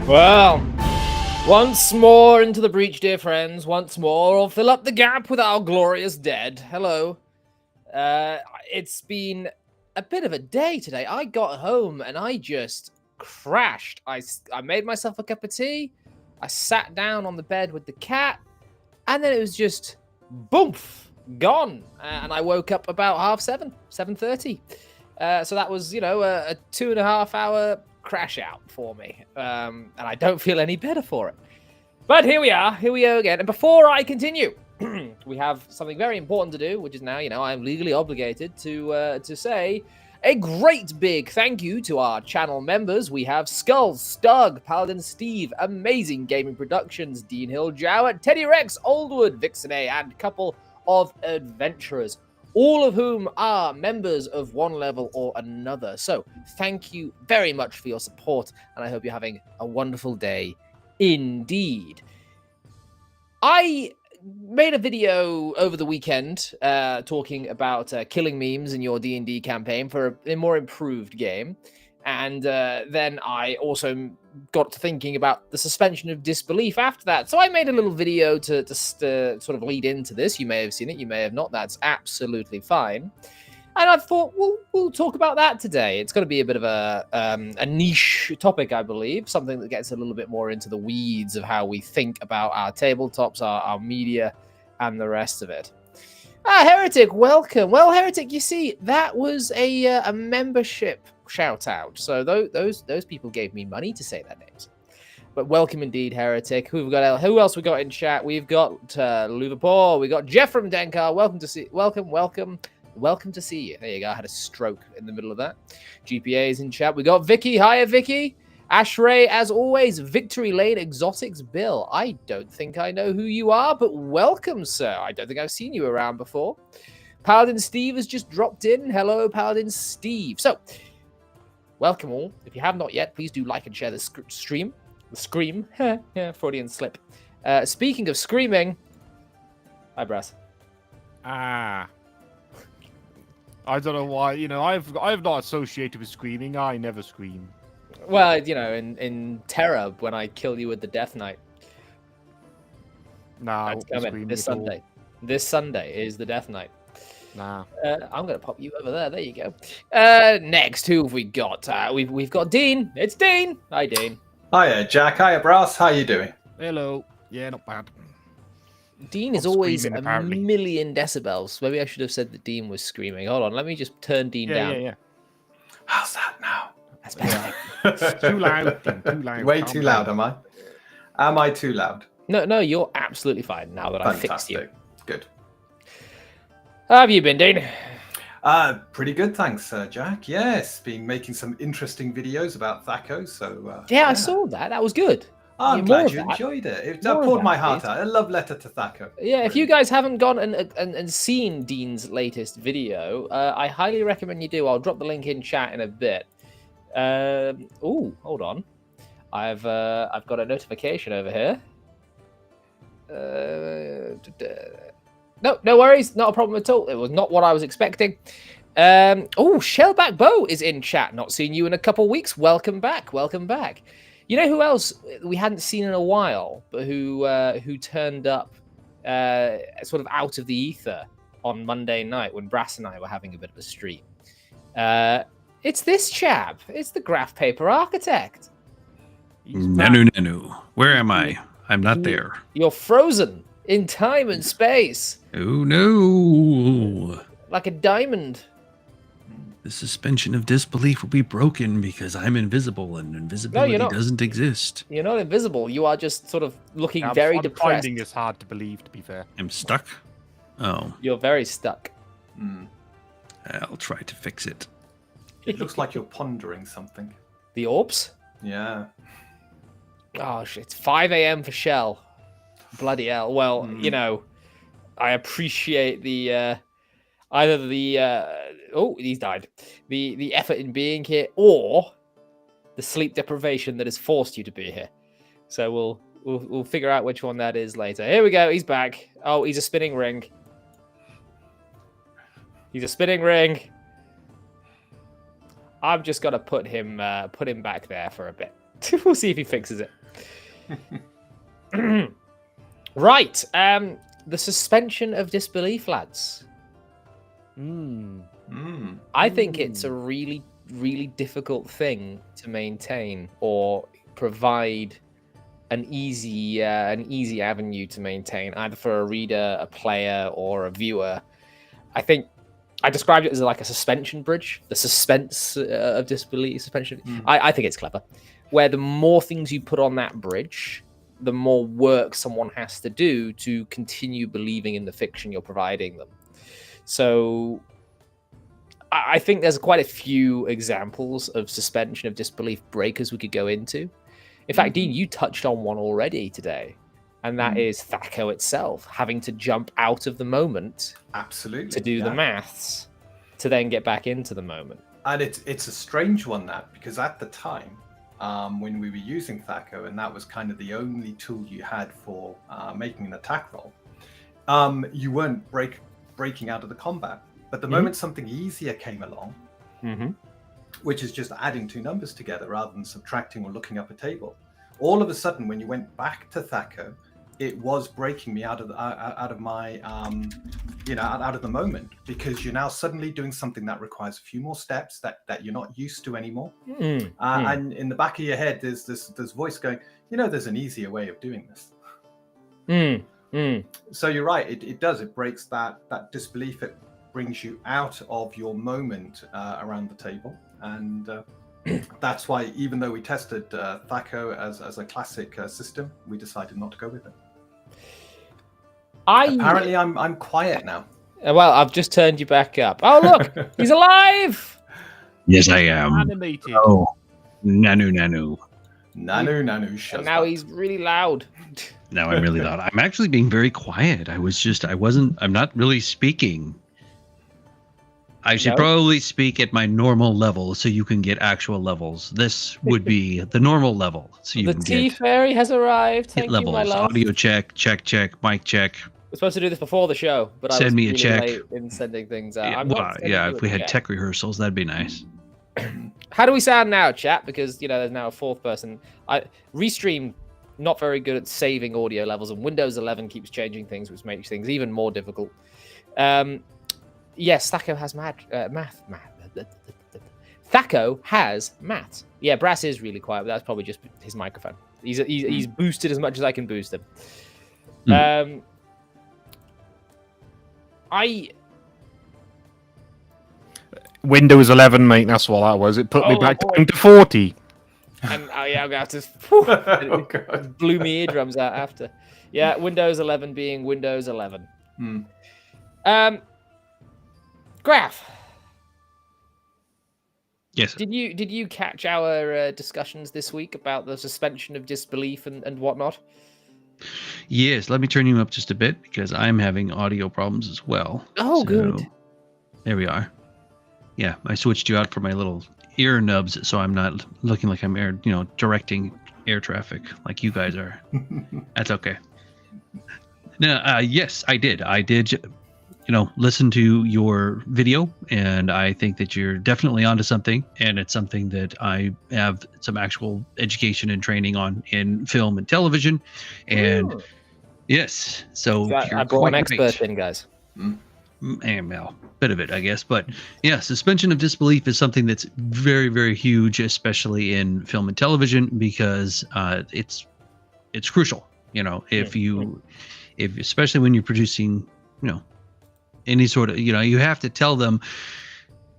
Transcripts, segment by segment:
Well, once more into the breach, dear friends. Once more, we'll fill up the gap with our glorious dead. Hello. It's been a bit of a day today. I got home and I just crashed. I made myself a cup of tea. I sat down on the bed with the cat, and then it was just boom, gone. And I woke up about 7:30. So that was, a 2.5 hour crash out for me. And I don't feel any better for it. But here we are again. And before I continue, we have something very important to do, which is now, I'm legally obligated to say a great big thank you to our channel members. We have Skulls, Stug, Paladin Steve, Amazing Gaming Productions, Dean Hill Jowett, Teddy Rex, Oldwood, Vixene, and a couple of adventurers, all of whom are members of one level or another. So thank you very much for your support, and I hope you're having a wonderful day indeed. I made a video over the weekend talking about killing memes in your D&D campaign for a more improved game. And then I also got to thinking about the suspension of disbelief after that. So I made a little video to sort of lead into this. You may have seen it, you may have not. That's absolutely fine. And I thought, we'll talk about that today. It's going to be a bit of a niche topic, I believe. Something that gets a little bit more into the weeds of how we think about our tabletops, our media, and the rest of it. Heretic, welcome. Well, Heretic, you see, that was a membership shout out. So those people gave me money to say their names. But welcome indeed, Heretic. Who else we got in chat? We've got Luvapaw. We got Jeff from Denkar. Welcome to see you. There you go. I had a stroke in the middle of that. GPA is in chat. We got Vicky. Hiya, Vicky. Ashray, as always. Victory Lane Exotics Bill. I don't think I know who you are, but welcome, sir. I don't think I've seen you around before. Paladin Steve has just dropped in. Hello, Paladin Steve. So, welcome all. If you have not yet, please do like and share the stream. The scream. Yeah, Freudian slip. Speaking of screaming. Hi, Brass. I don't know why, I've not associated with screaming. I never scream. Well, in Terror, when I kill you with the Death Knight. Nah, That's coming this Sunday. This Sunday is the Death Knight. Nah. I'm going to pop you over there. There you go. Next, who have we got? We've got Dean. It's Dean. Hi, Dean. Hiya, Jack. Hiya, Brass. How you doing? Hello. Yeah, not bad. Dean is always a million decibels. Maybe I should have said that Dean was screaming. Hold on, let me just turn Dean down. Yeah. How's that now? That's better. Too loud, Dean. Too loud. Way too loud, am I? Am I too loud? No, you're absolutely fine now that I fixed you. Good. How have you been, Dean? Pretty good, thanks, Jack. Yes, been making some interesting videos about Thaco. So yeah, I saw that. That was good. I'm glad you enjoyed it. It poured my heart out. A love letter to Thaco. Yeah, if you guys haven't gone and seen Dean's latest video, I highly recommend you do. I'll drop the link in chat in a bit. Oh, hold on. I've got a notification over here. No worries. Not a problem at all. It was not what I was expecting. Oh, Shellback Bow is in chat. Not seen you in a couple weeks. Welcome back. Welcome back. You know who else we hadn't seen in a while, but who turned up sort of out of the ether on Monday night when Brass and I were having a bit of a stream? It's this chap. It's the Graph Paper Architect. Nanu. Where am I? I'm not there. You're frozen in time and space. Oh no. Like a diamond. The suspension of disbelief will be broken because I'm invisible and invisibility doesn't exist. You're not invisible. You are just sort of looking very depressed. Finding this hard to believe, to be fair. I'm stuck? Oh. You're very stuck. I'll try to fix it. It looks like you're pondering something. The orbs? Yeah. Gosh, it's 5 a.m. for Shell. Bloody hell. Well, I appreciate the... either the he's died. The effort in being here, or the sleep deprivation that has forced you to be here. So we'll figure out which one that is later. Here we go. He's back. Oh, he's a spinning ring. He's a spinning ring. I'm just gonna put him back there for a bit. We'll see if he fixes it. Right. The suspension of disbelief, lads. I think it's a really, really difficult thing to maintain or provide an easy avenue to maintain, either for a reader, a player, or a viewer. I think I described it as like a suspension bridge, the suspense of disbelief, suspension. I think it's clever, where the more things you put on that bridge, the more work someone has to do to continue believing in the fiction you're providing them. So I think there's quite a few examples of suspension of disbelief breakers we could go into. In fact, Dean, you touched on one already today, and that is Thaco itself having to jump out of the moment, absolutely, to do the maths, to then get back into the moment. And it's a strange one, that, because at the time, when we were using Thaco, and that was kind of the only tool you had for making an attack roll, you weren't breaking out of the combat. But the moment something easier came along, which is just adding two numbers together rather than subtracting or looking up a table, all of a sudden, when you went back to Thaco, it was breaking me out of my out of the moment, because you're now suddenly doing something that requires a few more steps that you're not used to anymore. And in the back of your head, there's this voice going, there's an easier way of doing this. So you're right, it does. It breaks that disbelief. It brings you out of your moment around the table, and that's why, even though we tested Thaco as a classic system, we decided not to go with it. Apparently, I'm quiet now. Well, I've just turned you back up. Oh, look, he's alive! Yes, I am. Animated. Oh, Nanu. Shut now up. he's really loud. Now I'm really loud. I'm actually being very quiet. I'm not really speaking. I should probably speak at my normal level so you can get actual levels. This would be the normal level. So you the can tea get fairy has arrived. Thank you, levels. my love. Audio check, mic check. We're supposed to do this before the show, but Send I was me a really check. late in sending things out. If we had tech rehearsals, that'd be nice. How do we sound now, chat? Because there's now a fourth person. Restream not very good at saving audio levels, and Windows 11 keeps changing things, which makes things even more difficult. Yes, Thaco has math. Thaco has math. Yeah, Brass is really quiet, but that's probably just his microphone. He's boosted as much as I can boost him. Windows 11, mate. That's what that was. It put me back down to 40. And I'm gonna have to. It blew me eardrums out after. Yeah, Windows 11 being Windows 11. Graph. Yes. Did you catch our discussions this week about the suspension of disbelief and whatnot? Yes. Let me turn you up just a bit because I'm having audio problems as well. Oh, good. There we are. Yeah, I switched you out for my little ear nubs, so I'm not looking like I'm directing air traffic like you guys are. That's okay. No, yes, I did. Listen to your video, and I think that you're definitely onto something, and it's something that I have some actual education and training on in film and television. And yes, so I brought an expert in, guys. Well, bit of it, I guess, but yeah, suspension of disbelief is something that's very, very huge, especially in film and television, because it's crucial. If especially when you're producing, any sort of, you have to tell them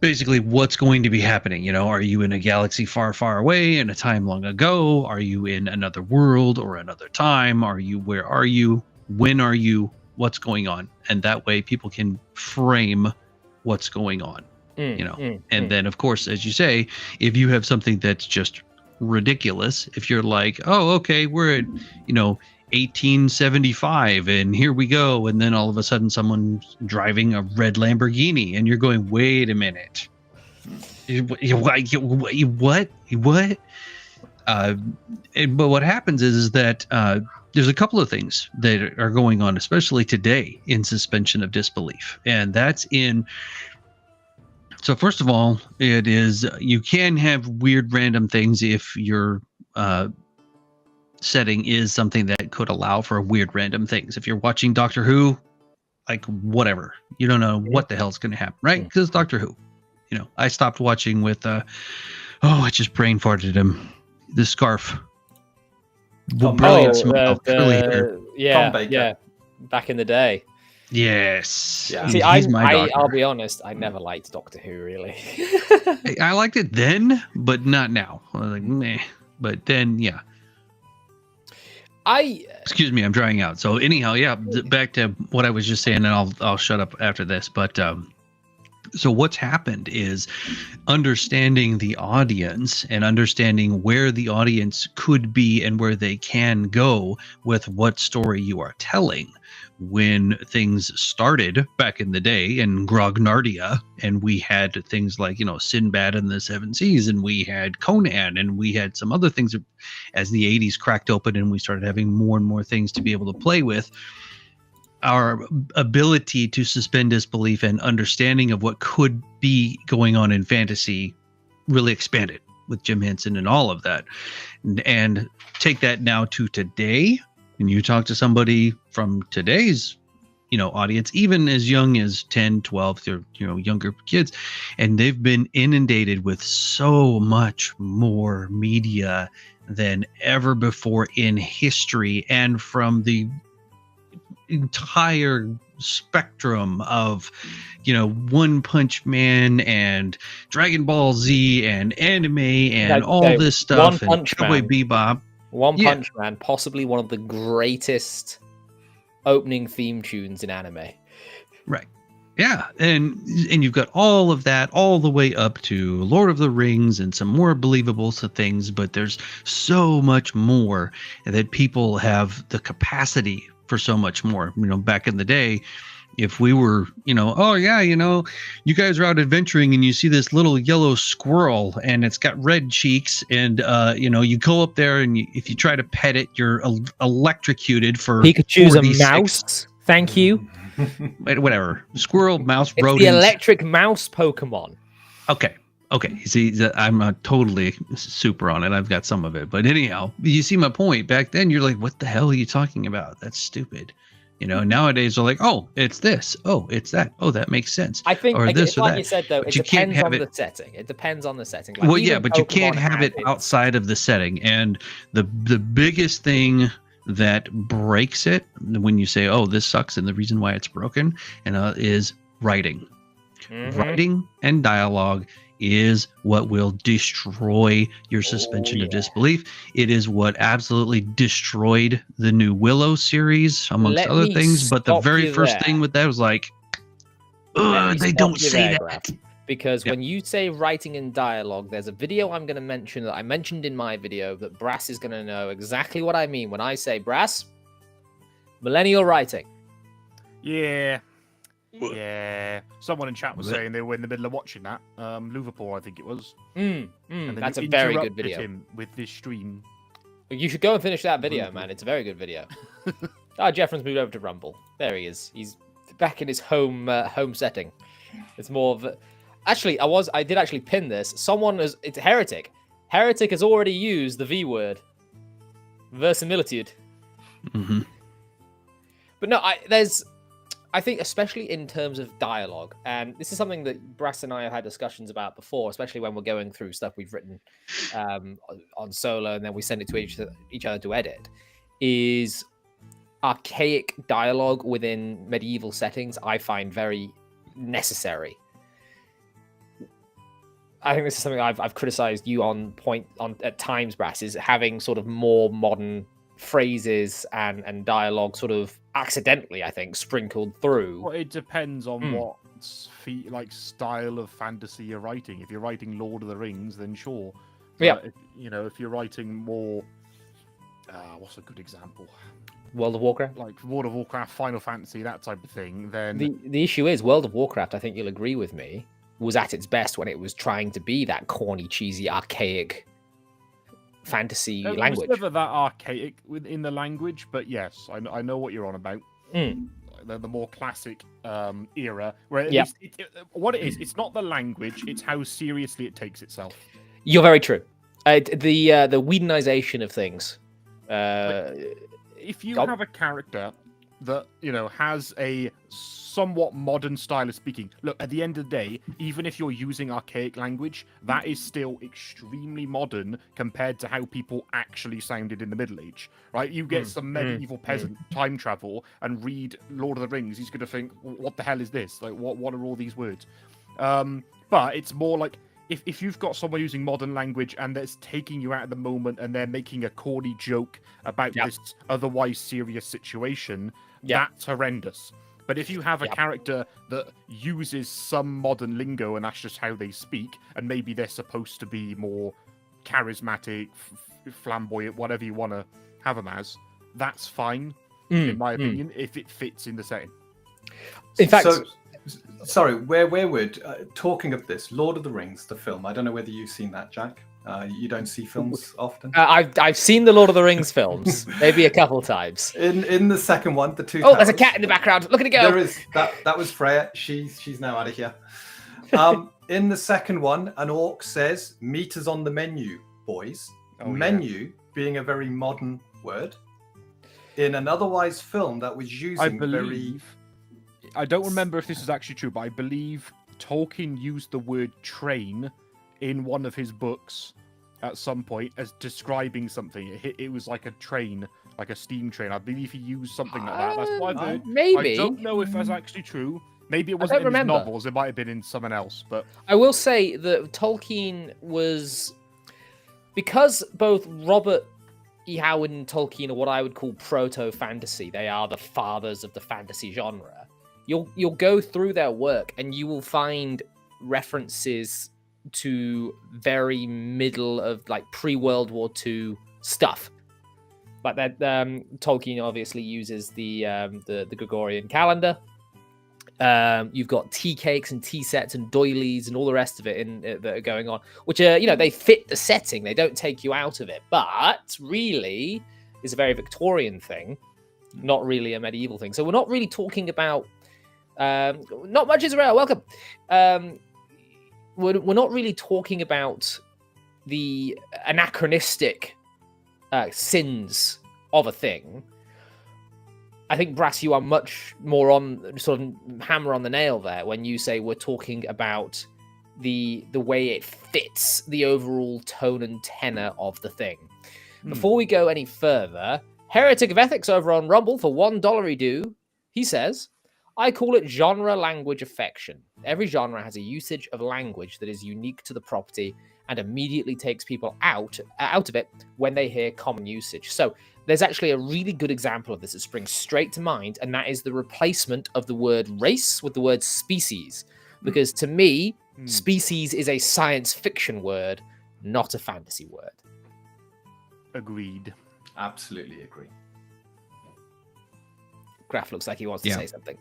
basically what's going to be happening. Are you in a galaxy far, far away in a time long ago? Are you in another world or another time? Where are you? When are you? What's going on? And that way people can frame what's going on, and then of course, as you say, if you have something that's just ridiculous, if you're like, oh, okay, we're at, 1875 and here we go, and then all of a sudden someone's driving a red Lamborghini and you're going, wait a minute, what? But what happens is that there's a couple of things that are going on, especially today, in suspension of disbelief, and that's in. So first of all, it is you can have weird random things if you're setting is something that could allow for weird random things. If you're watching Doctor Who, like whatever, you don't know what the hell's going to happen, right? Because Doctor Who, I stopped watching with I just brain farted him. The scarf. Brilliant smile, curly hair. Yeah, Tom Baker. yeah. Back in the day. Yes. Yeah. See, He's my doctor. I'll be honest, I never liked Doctor Who, really. I liked it then, but not now. I was like, meh. But then, yeah. Excuse me, I'm drying out. So anyhow, yeah, back to what I was just saying, and I'll shut up after this. But so what's happened is understanding the audience and understanding where the audience could be and where they can go with what story you are telling. When things started back in the day in Grognardia, and we had things like, Sinbad and the Seven Seas, and we had Conan, and we had some other things as the 80s cracked open and we started having more and more things to be able to play with, our ability to suspend disbelief and understanding of what could be going on in fantasy really expanded with Jim Henson and all of that. And take that now to today, and you talk to somebody from today's audience, even as young as 10, 12, or younger kids, and they've been inundated with so much more media than ever before in history, and from the entire spectrum of One Punch Man and Dragon Ball Z and anime and all this stuff, and Cowboy Bebop. One Punch Man, possibly one of the greatest opening theme tunes in anime. Right. Yeah, and you've got all of that all the way up to Lord of the Rings and some more believable things, but there's so much more that people have the capacity for so much more. Back in the day, if we were, you guys are out adventuring and you see this little yellow squirrel and it's got red cheeks, and you go up there and if you try to pet it, you're electrocuted for He could choose 46. a mouse. Thank you. Whatever. Squirrel, mouse, It's rodents. the electric mouse Pokemon. Okay. See, I'm not totally super on it. I've got some of it, but anyhow, you see my point. Back then, you're like, "What the hell are you talking about? That's stupid." Nowadays they're like, "Oh, it's this. Oh, it's that. Oh, that makes sense." I think, or this or like that. you said, though, But it depends on the setting. It depends on the setting. Like, well, yeah, but you Pokemon can't have it outside of the setting. And the biggest thing that breaks it when you say, "Oh, this sucks," and the reason why it's broken, is writing. Mm-hmm. Writing and dialogue is what will destroy your suspension of disbelief. It is what absolutely destroyed the new Willow series, amongst other things. But the very first thing with that was like, they don't say that. Graf. Because when you say writing and dialogue, there's a video I'm going to mention that I mentioned in my video that Brass is going to know exactly what I mean when I say, Brass, millennial writing. Yeah. Someone in chat was saying they were in the middle of watching that. Liverpool, I think it was. That's a very good video. Him with this stream. You should go and finish that video, man. It's a very good video. Jeffrey's moved over to Rumble. There he is. He's back in his home setting. It's more of actually, I did actually pin this. It's Heretic. Heretic has already used the V word. Verisimilitude. Mm-hmm. But no, I think especially in terms of dialogue, and this is something that Brass and I have had discussions about before, especially when we're going through stuff we've written on solo and then we send it to each other to edit, is archaic dialogue within medieval settings I find very necessary. I think this is something I've criticized you on at times, Brass, is having sort of more modern phrases and dialogue sort of accidentally, I think, sprinkled through. Well, it depends on what style of fantasy you're writing. If you're writing Lord of the Rings, then sure. But if you're writing more, what's a good example? World of Warcraft, like World of Warcraft, Final Fantasy, that type of thing. Then the issue is World of Warcraft. I think you'll agree with me, was at its best when it was trying to be that corny, cheesy, archaic fantasy language. It was never that archaic within the language, but yes, I know what you're on about. The more classic era, where what it is, it's not the language, it's how seriously it takes itself. You're very true. The Whedonization of things. If you have a character that has a somewhat modern style of speaking, look, at the end of the day, even if you're using archaic language, that is still extremely modern compared to how people actually sounded in the Middle Age, right? You get some medieval peasant time travel and read Lord of the Rings, he's going to think, what the hell is this? Like, what are all these words? But it's more like, if you've got someone using modern language and that's taking you out of the moment and they're making a corny joke about this otherwise serious situation, that's horrendous. But if you have a character that uses some modern lingo and that's just how they speak, and maybe they're supposed to be more charismatic, flamboyant, whatever you want to have them as, that's fine, in my opinion, if it fits in the setting. In fact... Sorry, where would talking of this, Lord of the Rings, the film? I don't know whether you've seen that, Jack. You don't see films often. I've seen the Lord of the Rings films, maybe a couple times. In the second one, the two. Oh, there's a cat in the background. Look at it go. There is that was Freya. She's now out of here. In the second one, an orc says, "Meat is on the menu, boys." Menu being a very modern word. In an otherwise film that was using I don't remember if this is actually true, but I believe Tolkien used the word train in one of his books at some point as describing something. It was like a train, like a steam train. I believe he used something like that. That's what I've heard. Maybe. I don't know if that's actually true. Maybe it wasn't in his novels. It might have been in someone else. But I will say that Tolkien was... Because both Robert E. Howard and Tolkien are what I would call proto-fantasy. They are the fathers of the fantasy genre. You'll go through their work and you will find references to very middle of like pre-World War II stuff. Like that, Tolkien obviously uses the Gregorian calendar. You've got tea cakes and tea sets and doilies and all the rest of it that are going on, which are they fit the setting. They don't take you out of it, but really is a very Victorian thing, not really a medieval thing. So we're not really talking about. Not much Israel, welcome. We're not really talking about the anachronistic sins of a thing. I think, Brass, you are much more on sort of hammer on the nail there when you say we're talking about the way it fits the overall tone and tenor of the thing. Before we go any further, Heretic of Ethics over on Rumble for $1 do. He says, I call it genre language affection. Every genre has a usage of language that is unique to the property and immediately takes people out of it when they hear common usage. So there's actually a really good example of this that springs straight to mind, and that is the replacement of the word race with the word species. Because to me, species is a science fiction word, not a fantasy word. Agreed. Absolutely agree. Graf looks like he wants to say something.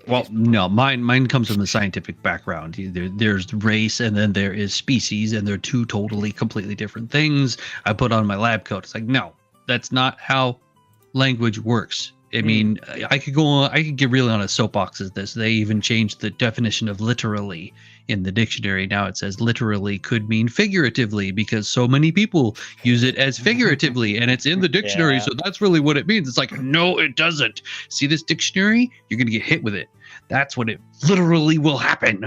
Well, no, mine comes from the scientific background. There's race and then there is species, and they're two totally, completely different things. I put on my lab coat. It's like, no, that's not how language works. I mean, I could get really on a soapbox as this. They even changed the definition of literally in the dictionary. Now it says literally could mean figuratively because so many people use it as figuratively, and it's in the dictionary, so that's really what it means. It's like, no, it doesn't. See this dictionary? You're going to get hit with it. That's what it literally will happen.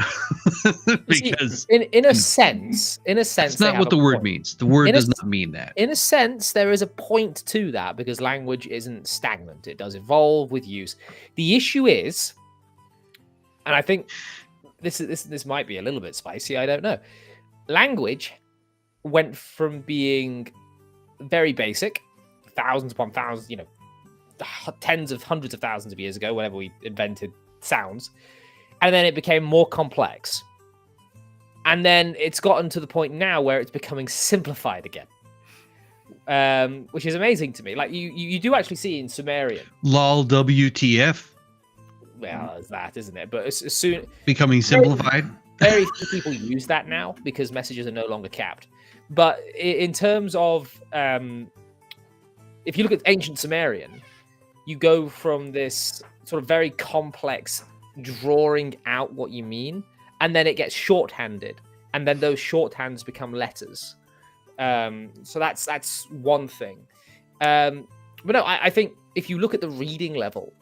Because see, in a sense, that's not what the word means. The word does not mean that. In a sense, there is a point to that because language isn't stagnant. It does evolve with use. The issue is, and I think this might be a little bit spicy, I don't know. Language went from being very basic, thousands upon thousands, tens of hundreds of thousands of years ago, whenever we invented sounds, and then it became more complex, and then it's gotten to the point now where it's becoming simplified again, which is amazing to me. Like you do actually see in Sumerian, lol, WTF. Well, it's that, isn't it? But as soon becoming simplified. Very few people use that now because messages are no longer capped. But in terms of if you look at ancient Sumerian, you go from this sort of very complex drawing out what you mean, and then it gets shorthanded, and then those shorthands become letters. So that's one thing. But no, I think if you look at the reading level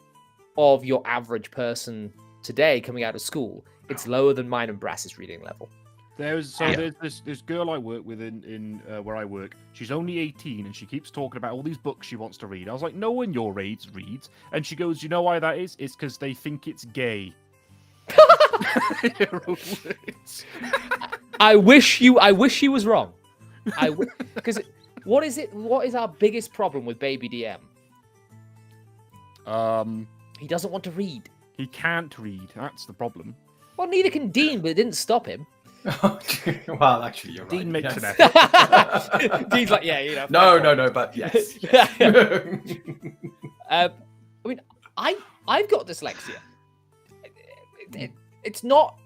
of your average person today coming out of school, it's lower than mine and Brass's reading level. There's this girl I work with in where I work. She's only 18 and she keeps talking about all these books she wants to read. I was like, no one your age reads. And she goes, you know why that is? It's because they think it's gay. Her own words. I wish she was wrong. Because what is our biggest problem with Baby DM? He doesn't want to read. He can't read. That's the problem. Well, neither can Dean, but it didn't stop him. Well, actually, you're right. Dean makes an yes. effort. Dean's like, yeah, you know. No, but yes. I mean, I've got dyslexia. It's not.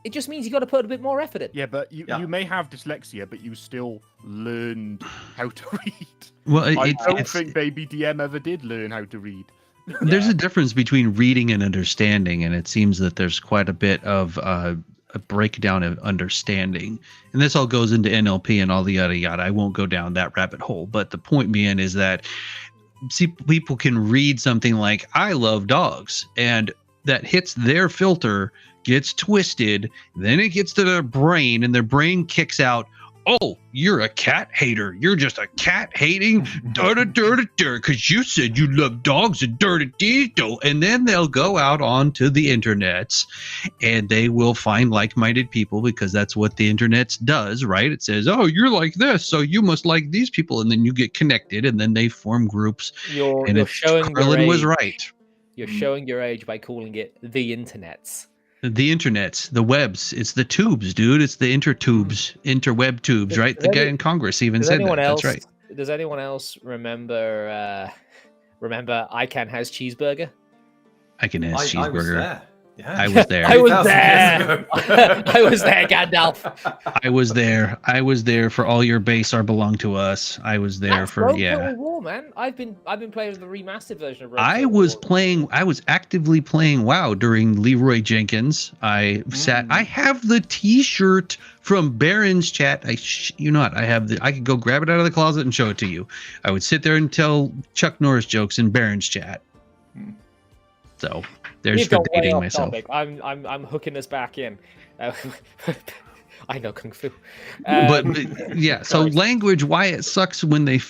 It just means you got to put a bit more effort in. Yeah, but you may have dyslexia, but you still learned how to read. Well, I don't think Baby DM ever did learn how to read. There's a difference between reading and understanding, and it seems that there's quite a bit of a breakdown of understanding. And this all goes into NLP and all the yada yada. I won't go down that rabbit hole, but the point being is that people can read something like "I love dogs," and that hits their filter, gets twisted, then it gets to their brain, and their brain kicks out, oh, you're a cat hater. You're just a cat hating because you said you love dogs and and then they'll go out onto the internets and they will find like-minded people because that's what the internet does, right? It says, oh, you're like this, so you must like these people, and then you get connected and then they form groups. You're showing Carlin was right. You're showing your age by calling it the internets. The internets, the webs, it's the tubes, dude. It's the interweb tubes, right? The guy in Congress even said that. That's right. Does anyone else remember I Can Has Cheeseburger? I Can Has Cheeseburger. I was there. Yeah. I was there. I was there. I was there, Gandalf. I was there for All Your Base Are Belong to Us. I was there for Total War, man. I've been playing the remastered version of Rogue I was actively playing WoW during Leroy Jenkins. I have the T-shirt from Baron's chat. I could go grab it out of the closet and show it to you. I would sit there and tell Chuck Norris jokes in Baron's chat. So there's for dating myself. Topic. I'm hooking us back in. I know Kung Fu. But yeah, so language, why it sucks when they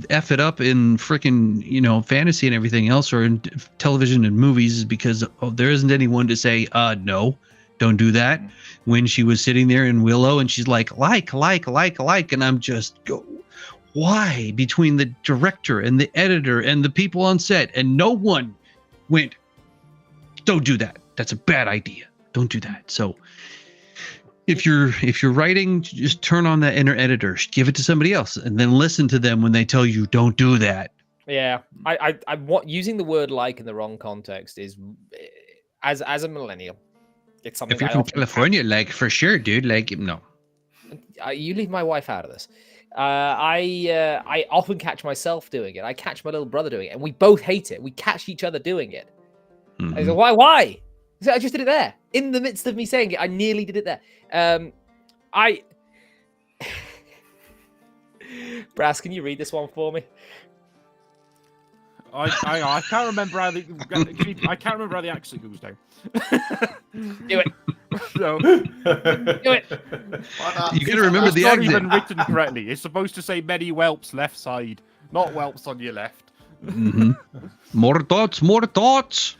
F it up in freaking, fantasy and everything else, or in television and movies, is because there isn't anyone to say, no, don't do that. When she was sitting there in Willow and she's like, and I'm just why? Between the director and the editor and the people on set, and no one went, don't do that. That's a bad idea. Don't do that. So if you're writing, just turn on that inner editor, give it to somebody else, and then listen to them when they tell you don't do that. Yeah, I using the word "like" in the wrong context is, as a millennial, it's something. If you're from California, like for sure, dude, like no. You leave my wife out of this. I often catch myself doing it. I catch my little brother doing it, and we both hate it. We catch each other doing it. Mm-hmm. I go, why? I just did it there. In the midst of me saying it, I nearly did it there. Brass, can you read this one for me? I can't remember how the accent goes down. Do it. No. Do it. You gotta remember the accent. It's not even written correctly. It's supposed to say many whelps left side, not whelps on your left. Mm-hmm. More thoughts.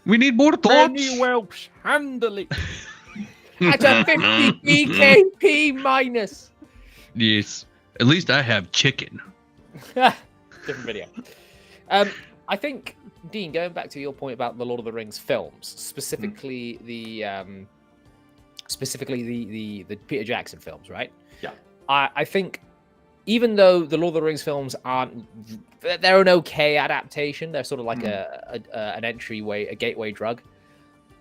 We need more thoughts. Many whelps, handle it. At a 50 BKP minus. Yes. At least I have chicken. Different video. I think, Dean, going back to your point about the Lord of the Rings films, specifically the Peter Jackson films, right? Yeah. I think even though the Lord of the Rings films they're an okay adaptation. They're sort of like an entryway, a gateway drug.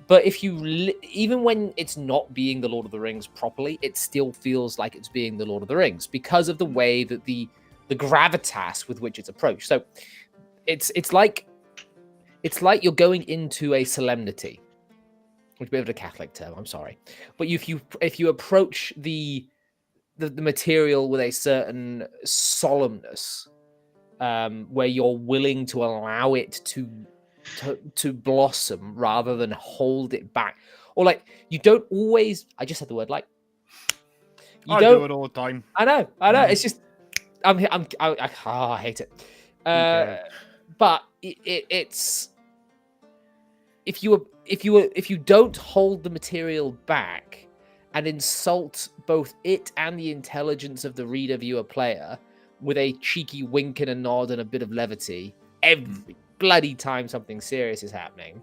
But if even when it's not being the Lord of the Rings properly, it still feels like it's being the Lord of the Rings because of the way that the gravitas with which it's approached. So it's like you're going into a solemnity, which is a bit of a Catholic term. I'm sorry, but if you approach the the material with a certain solemnness, where you're willing to allow it to blossom rather than hold it back, or like you don't always. I just said the word like. You I don't. do it all the time. I know. It's just I hate it. But it's if you don't hold the material back and insult both it and the intelligence of the reader, viewer, player with a cheeky wink and a nod and a bit of levity every bloody time something serious is happening,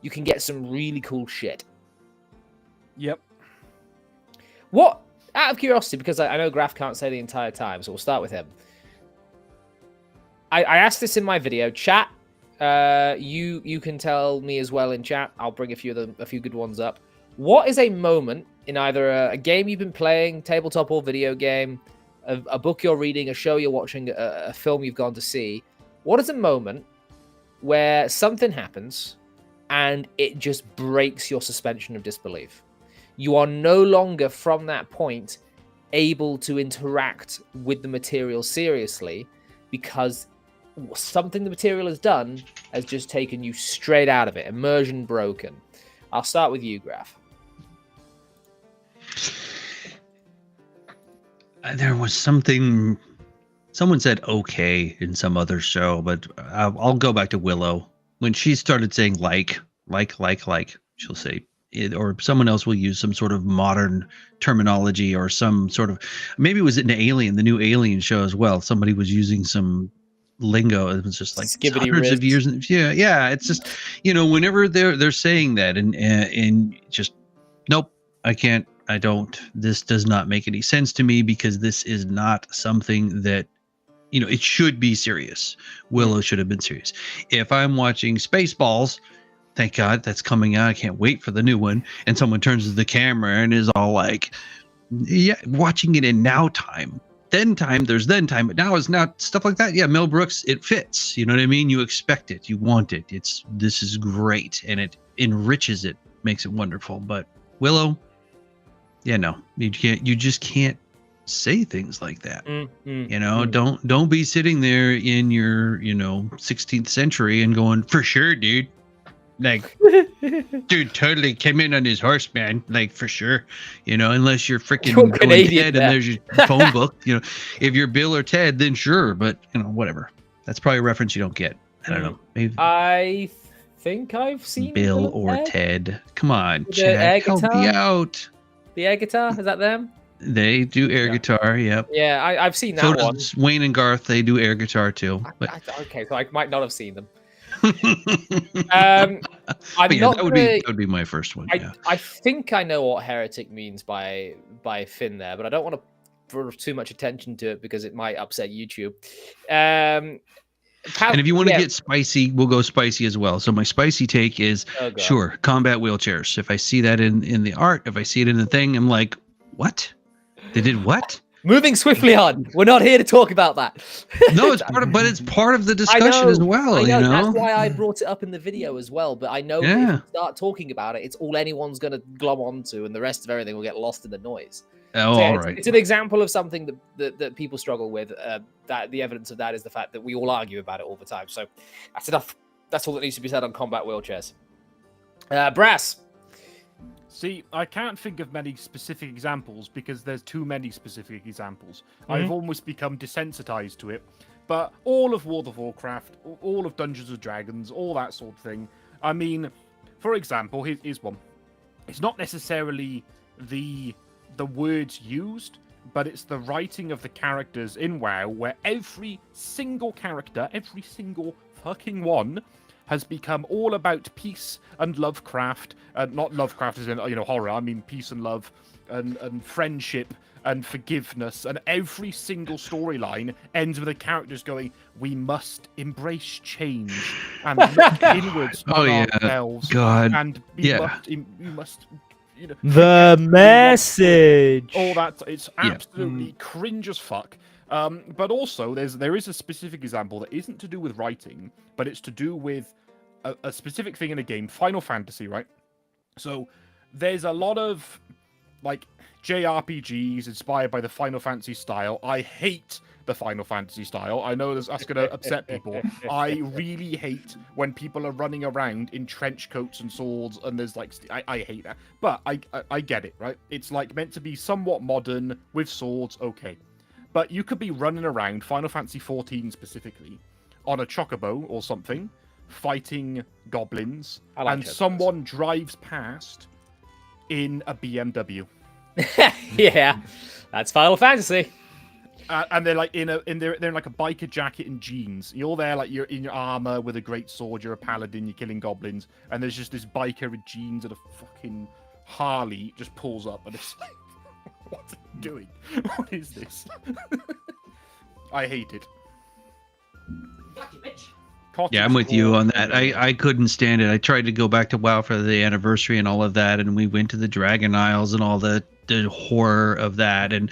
you can get some really cool shit. Yep. What, out of curiosity, because I know Graf can't say the entire time, so we'll start with him. I asked this in my video chat. You can tell me as well in chat. I'll bring a few good ones up. What is a moment in either a game you've been playing, tabletop or video game, a book you're reading, a show you're watching, a film you've gone to see? What is a moment where something happens and it just breaks your suspension of disbelief? You are no longer from that point able to interact with the material seriously because something the material has done has just taken you straight out of it. Immersion broken. I'll start with you, Graf. There was something. Someone said okay in some other show, but I'll go back to Willow. When she started saying like, she'll say it, or someone else will use some sort of modern terminology or some sort of, maybe it was in Alien, the new Alien show as well. Somebody was using some lingo. It was just like Skibbity hundreds of wrist. years. Yeah. It's just, whenever they're saying that and just, nope, I can't. I don't. This does not make any sense to me because this is not something that, it should be serious. Willow should have been serious. If I'm watching Spaceballs, thank God that's coming out. I can't wait for the new one. And someone turns to the camera and is all like, yeah, watching it in now time. Then time, there's then time. But now is not stuff like that. Yeah, Mel Brooks, it fits. You know what I mean? You expect it. You want it. This is great. And it enriches it, makes it wonderful. But Willow, yeah, no. You just can't say things like that. Don't be sitting there in your 16th century and going, for sure, dude, like dude totally came in on his horse, man, like for sure, unless you're freaking Bill and Ted and there's your phone book. If you're Bill or Ted, then sure, but whatever. That's probably a reference you don't get. I don't know, maybe I think I've seen Bill or Ted. Come on, Chad, help me out. The air guitar, is that them? They do air guitar, yep. Yeah, I've seen that so one. Does Wayne and Garth, they do air guitar too. Okay, so I might not have seen them. That would be my first one. I think I know what heretic means by Finn there, but I don't want to draw too much attention to it because it might upset YouTube. And if you want to get spicy, we'll go spicy as well. So my spicy take is sure, combat wheelchairs. If I see that in the art, if I see it in the thing, I'm like, what? They did what? Moving swiftly on. We're not here to talk about that. No, it's part of the discussion as well. I know. That's why I brought it up in the video as well. But I know if you start talking about it, it's all anyone's going to glom onto, and the rest of everything will get lost in the noise. All right. It's an example of something that people struggle with. That the evidence of that is the fact that we all argue about it all the time. So that's enough. That's all that needs to be said on combat wheelchairs. Brass. See, I can't think of many specific examples because there's too many specific examples. I've almost become desensitized to it. But all of World of Warcraft, all of Dungeons & Dragons, all that sort of thing. I mean, for example, here's one. It's not necessarily the words used, but it's the writing of the characters in WoW where every single character, every single fucking one, has become all about peace and Lovecraft, not Lovecraft as in horror. I mean peace and love, and friendship and forgiveness, and every single storyline ends with the characters going, "We must embrace change and look inwards on ourselves." God, and we must. The message. All that. It's absolutely cringe as fuck. But also, there is a specific example that isn't to do with writing, but it's to do with a specific thing in a game, Final Fantasy, right? So there's a lot of, like, JRPGs inspired by the Final Fantasy style. I hate the Final Fantasy style. I know that's going to upset people. I really hate when people are running around in trench coats and swords, and there's like I hate that. But I get it, right? It's like meant to be somewhat modern with swords, okay. But you could be running around Final Fantasy 14 specifically on a chocobo or something, fighting goblins, and someone drives past in a BMW. Yeah, that's Final Fantasy. And they're like they're in like a biker jacket and jeans. You're there like you're in your armor with a great sword. You're a paladin. You're killing goblins, and there's just this biker with jeans and a fucking Harley just pulls up, and it's like, what's it doing? What is this? I hate it. Yeah, I'm with you on that. I couldn't stand it. I tried to go back to WoW for the anniversary and all of that, and we went to the Dragon Isles and all the horror of that. And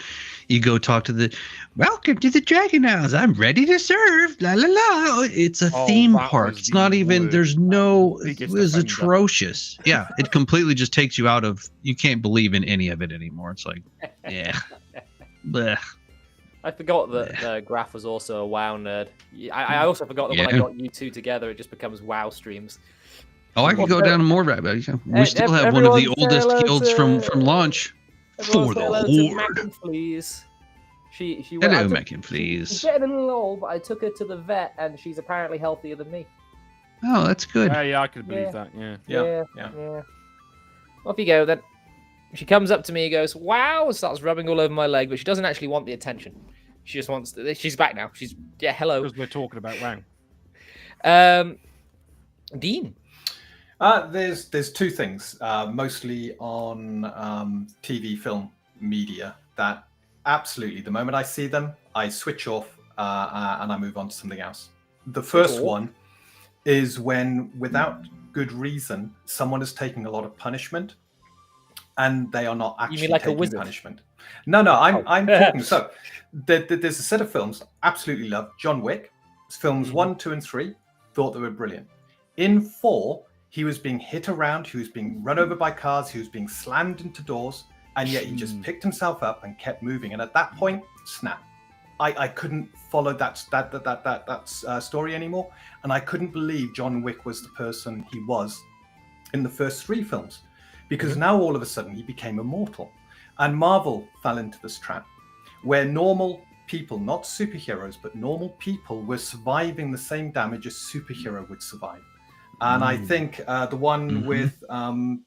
you go talk to the welcome to the Dragon Isles. I'm ready to serve. La la la. It's a theme park. It's not even. There's no. It was atrocious. Yeah, it completely just takes you out of. You can't believe in any of it anymore. It's like, yeah. Blech. I forgot that Graf was also a WoW nerd. I also forgot that when I got you two together, it just becomes WoW streams. Oh, I could go down more rabbit. We still have one of the oldest guilds from launch. For the Horde. Please. Hello, Mackin, please. She's getting a little old, but I took her to the vet, and she's apparently healthier than me. Oh, that's good. Yeah, I could believe that. Yeah. Off you go then. She comes up to me and goes, "Wow!" and starts rubbing all over my leg, but she doesn't actually want the attention. She just wants. She's back now. Hello. Because we're talking about WoW. Dean. There's two things, mostly on TV, film, media, that absolutely, the moment I see them, I switch off and I move on to something else. The first one is when, without good reason, someone is taking a lot of punishment and they are not actually taking punishment. No, I'm talking. So there's a set of films I absolutely love. John Wick, films 1, 2, and 3, thought they were brilliant. In 4, he was being hit around, he was being run over by cars, he was being slammed into doors, and yet he just picked himself up and kept moving. And at that point, snap. I couldn't follow that story anymore, and I couldn't believe John Wick was the person he was in the first 3 films, because now all of a sudden he became immortal. And Marvel fell into this trap, where normal people, not superheroes, but normal people were surviving the same damage a superhero would survive. And I think the one with Black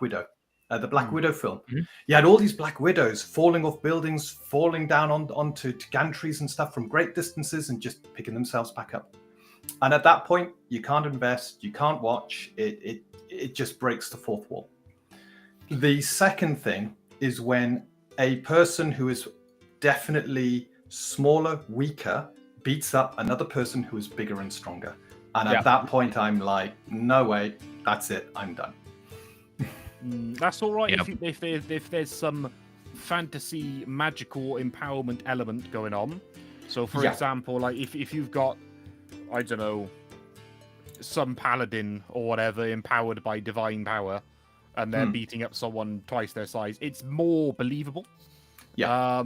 Widow, the Black Widow film, you had all these Black Widows falling off buildings, falling down onto gantries and stuff from great distances and just picking themselves back up. And at that point, you can't invest, you can't watch, it just breaks the fourth wall. The second thing is when a person who is definitely smaller, weaker, beats up another person who is bigger and stronger. And at that point, I'm like, no way, that's it, I'm done. That's all right if there's some fantasy magical empowerment element going on. So, for example, like if you've got, I don't know, some paladin or whatever empowered by divine power, and they're beating up someone twice their size, it's more believable. But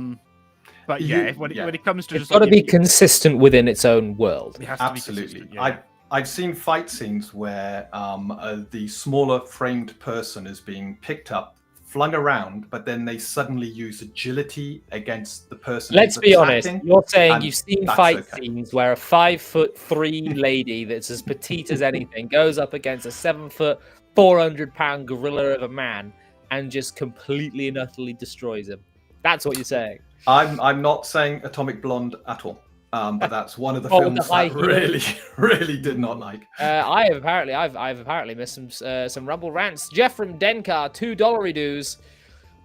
when it comes to it's got to be consistent within its own world. It has to be consistent. I've seen fight scenes where the smaller framed person is being picked up, flung around, but then they suddenly use agility against the person. Let's be honest. You're saying you've seen fight scenes where a 5'3" lady that's as petite as anything goes up against a 7 foot, 400-pound gorilla of a man and just completely and utterly destroys him. That's what you're saying. I'm not saying Atomic Blonde at all. But that's one of the films I really did not like. I've apparently missed some Rumble rants. Jeff from Denkar, $2 dues.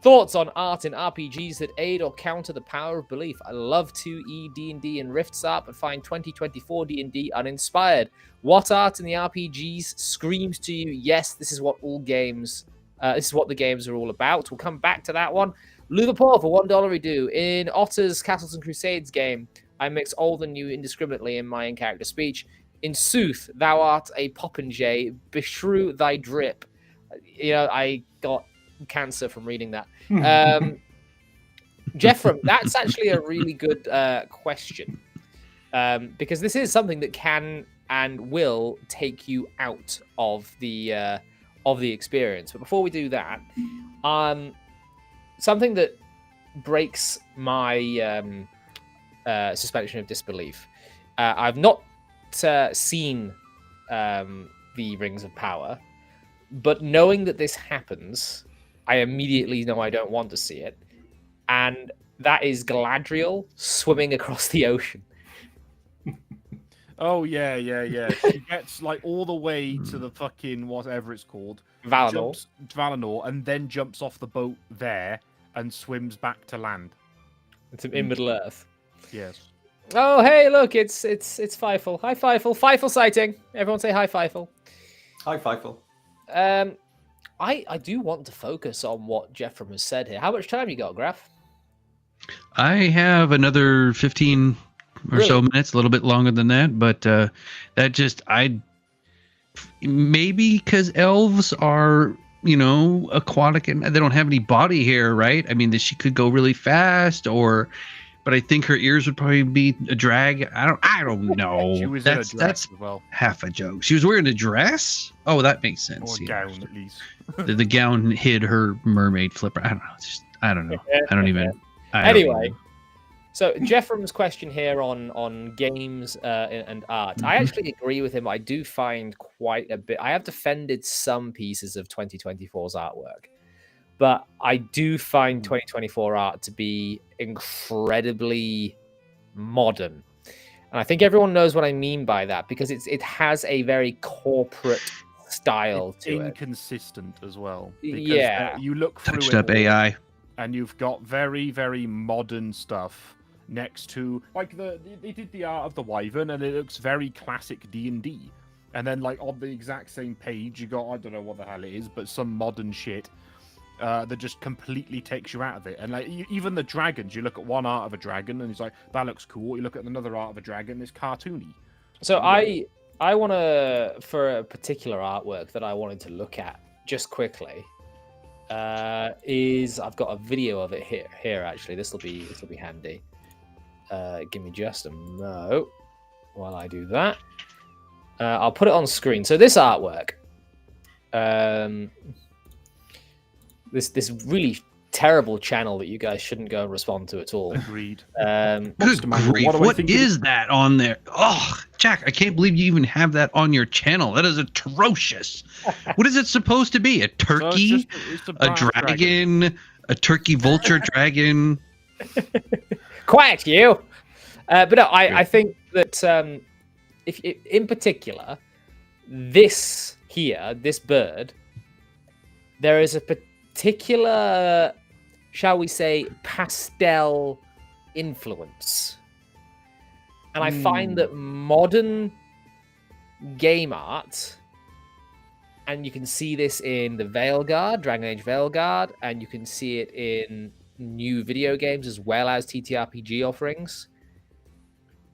Thoughts on art in RPGs that aid or counter the power of belief? I love 2E, D&D, and Rifts art, but find 2024 D&D uninspired. What art in the RPGs screams to you? Yes, this is what all games. This is what the games are all about. We'll come back to that one. Liverpool for $1 do. In Otter's Castles and Crusades game, I mix old and new indiscriminately in my in-character speech. In sooth, thou art a popinjay, beshrew thy drip. I got cancer from reading that. Jeffrem, that's actually a really good question, because this is something that can and will take you out of the experience. But before we do that, something that breaks my suspension of disbelief. I've not seen the Rings of Power, but knowing that this happens, I immediately know I don't want to see it. And that is Galadriel swimming across the ocean. Oh, yeah. She gets, like, all the way to the fucking whatever it's called. Valinor, and then jumps off the boat there and swims back to land. It's in Middle-earth. Yes. Oh, hey, look, it's Feifel. Hi, Feifel. Feifel sighting. Everyone say hi, Feifel. Hi, Feifel. I do want to focus on what Jeffrem has said here. How much time you got, Graf? I have another 15 or so minutes, a little bit longer than that, but maybe because elves are, aquatic and they don't have any body hair, right? I mean, she could go really fast, but I think her ears would probably be a drag. I don't know. She was in a dress that's as well. half a joke. She was wearing a dress? Oh, that makes sense. Or gown, at least. the gown hid her mermaid flipper. I don't know. I don't know. I don't even. Anyway, so Jeffrem's question here on games and art. I actually agree with him. I do find quite a bit. I have defended some pieces of 2024's artwork, but I do find 2024 art to be incredibly modern. And I think everyone knows what I mean by that, because it has a very corporate style to it. Inconsistent as well. Yeah. You look through touched up AI. And you've got very, very modern stuff next to, like, they did the art of the Wyvern, and it looks very classic D&D. And then, like, on the exact same page, you got, I don't know what the hell it is, but some modern shit that just completely takes you out of it. And, like, even the dragons, you look at one art of a dragon, and it's like, that looks cool. You look at another art of a dragon, it's cartoony. So I want to, for a particular artwork that I wanted to look at just quickly, I've got a video of it here actually. This will be handy. Give me just a mo while I do that. I'll put it on screen. So this artwork, this really terrible channel that you guys shouldn't go and respond to at all. Agreed. Good grief! What is that on there? Oh, Jack, I can't believe you even have that on your channel. That is atrocious. What is it supposed to be? A turkey? It's a dragon? A turkey vulture dragon? Quiet, you! But no, I think that if in particular, this bird, there is a particular, shall we say, pastel influence. And I find that modern game art, and you can see this in the Veilguard, Dragon Age Veilguard, and you can see it in new video games as well as TTRPG offerings,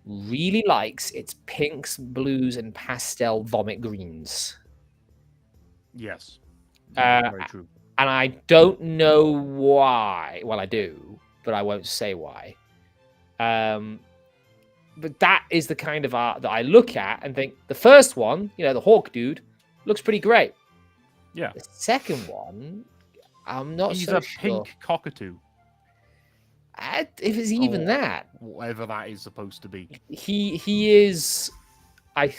really likes its pinks, blues, and pastel vomit greens. Yes. Very true. And I don't know why. Well, I do, but I won't say why. But that is the kind of art that I look at and think the first one, the hawk dude, looks pretty great. Yeah. The second one, I'm not He's so a sure. pink cockatoo. If it's even that. Whatever that is supposed to be. He is. I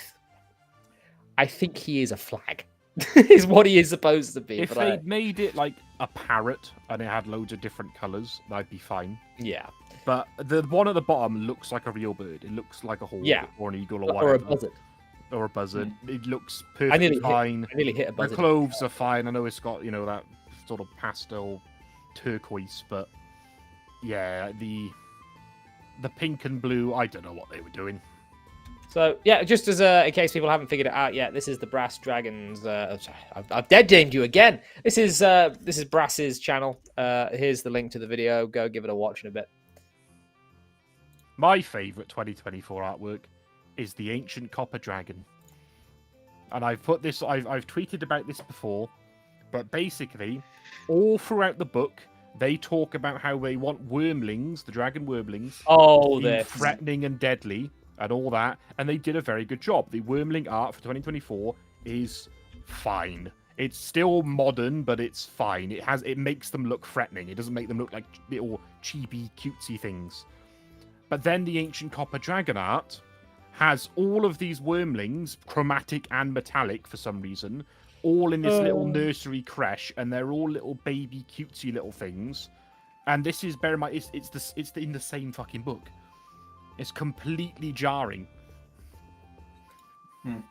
think he is a flag. Is what he is supposed to be. If they'd made it like a parrot and it had loads of different colours, that'd be fine. Yeah. But the one at the bottom looks like a real bird. It looks like a hawk or an eagle or whatever. Or a buzzard. Or a buzzard. It looks perfectly fine. I nearly hit a buzzard. The clothes are fine. I know it's got, that sort of pastel turquoise, but yeah, the pink and blue, I don't know what they were doing. So yeah, just as in case people haven't figured it out yet, this is the Brass Dragons. I've dead named you again. This is Brass's channel. Here's the link to the video. Go give it a watch in a bit. My favourite 2024 artwork is the Ancient Copper Dragon, and I've put this. I've tweeted about this before. But basically, all throughout the book, they talk about how they want wormlings, the dragon wormlings, Oh, to be this. threatening and deadly and all that. And they did a very good job. The wormling art for 2024 is fine. It's still modern, but it's fine. It makes them look threatening. It doesn't make them look like little cheapy, cutesy things. But then the ancient copper dragon art has all of these wormlings, chromatic and metallic for some reason, all in this little nursery creche, and they're all little baby cutesy little things. And this is, bear in mind, it's in the same fucking book. It's completely jarring. Now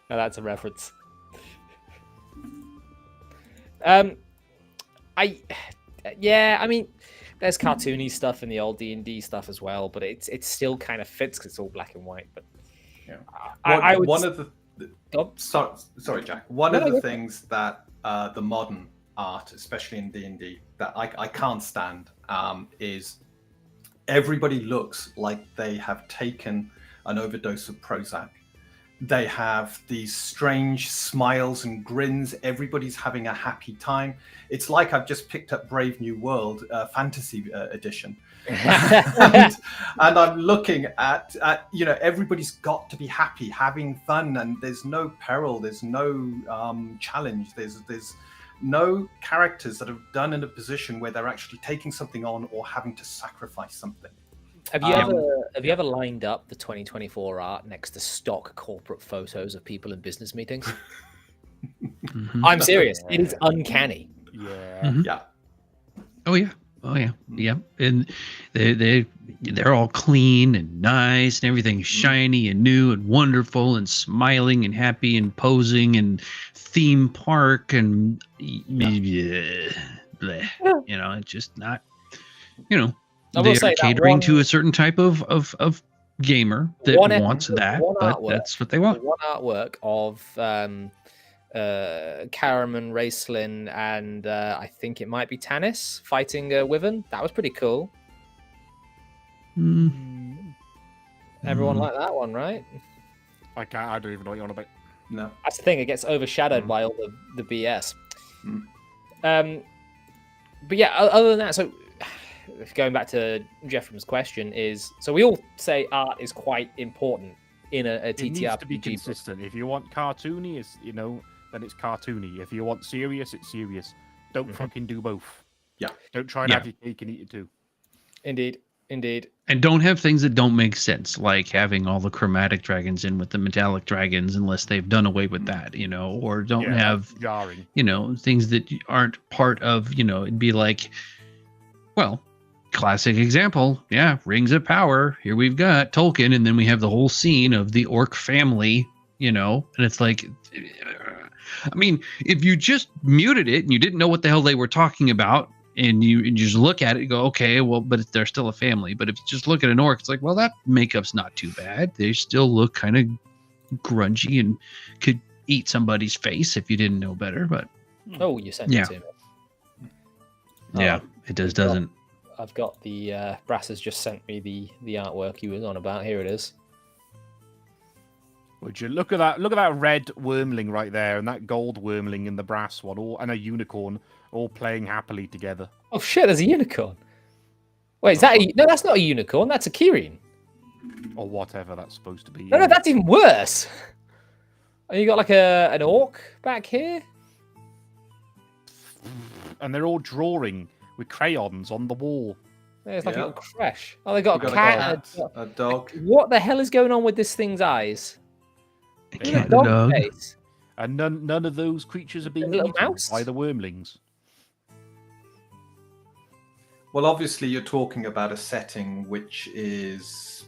that's a reference. I mean, there's cartoony stuff in the old D&D stuff as well, but it still kind of fits because it's all black and white. But yeah, I would. One of the sorry, Jack. One of the things that the modern art, especially in D&D, that I can't stand is everybody looks like they have taken an overdose of Prozac. They have these strange smiles and grins. Everybody's having a happy time. It's like I've just picked up Brave New World Fantasy Edition. and I'm looking at everybody's got to be happy, having fun, and there's no peril, there's no challenge, there's no characters that are done in a position where they're actually taking something on or having to sacrifice something. Have you ever lined up the 2024 art next to stock corporate photos of people in business meetings? Mhm. I'm serious. It is uncanny. Yeah. Mhm. Yeah. Oh yeah. Yeah. And they're all clean and nice and everything's shiny and new and wonderful and smiling and happy and posing and theme park and bleh. It's just not, I will they're say that catering to a certain type of gamer that wants that, but artwork, that's what they want. one artwork of Karaman, Raceland, and I think it might be Tanis fighting Wyvern. That was pretty cool. Everyone liked that one, right? I don't even know what you're on about. No. That's the thing. It gets overshadowed by all the BS. But yeah, other than that, so going back to Jeffrey's question is, so we all say art is quite important in a TTRPG. It needs to be consistent. If you want cartoony, then it's cartoony. If you want serious, it's serious. Don't fucking do both. Yeah. Don't try and have your cake and eat it too. Indeed. And don't have things that don't make sense, like having all the chromatic dragons in with the metallic dragons, unless they've done away with that, or don't have jarring, things that aren't part of, it'd be like, well, classic example, Rings of Power. Here we've got Tolkien, and then we have the whole scene of the orc family, and it's like, I mean, if you just muted it and you didn't know what the hell they were talking about, and you just look at it and go, okay, well, but they're still a family. But if you just look at an orc, it's like, well, that makeup's not too bad. They still look kind of grungy and could eat somebody's face if you didn't know better. But you sent it to me. Yeah, it doesn't. I've got the Brass has just sent me the artwork he was on about. Here it is. Would you look at that? Look at that red wormling right there, and that gold wormling in the brass one, and a unicorn, all playing happily together. Oh shit! There's a unicorn. Wait, is that no? That's not a unicorn. That's a Kyrian. Or whatever that's supposed to be. No, that's even worse. And you got like an orc back here, and they're all drawing with crayons on the wall. There's like a little crash. Oh, they got a cat, a dog. What the hell is going on with this thing's eyes? A cat and a dog. Face. And none of those creatures are being eaten by the wormlings. Well, obviously, you're talking about a setting which this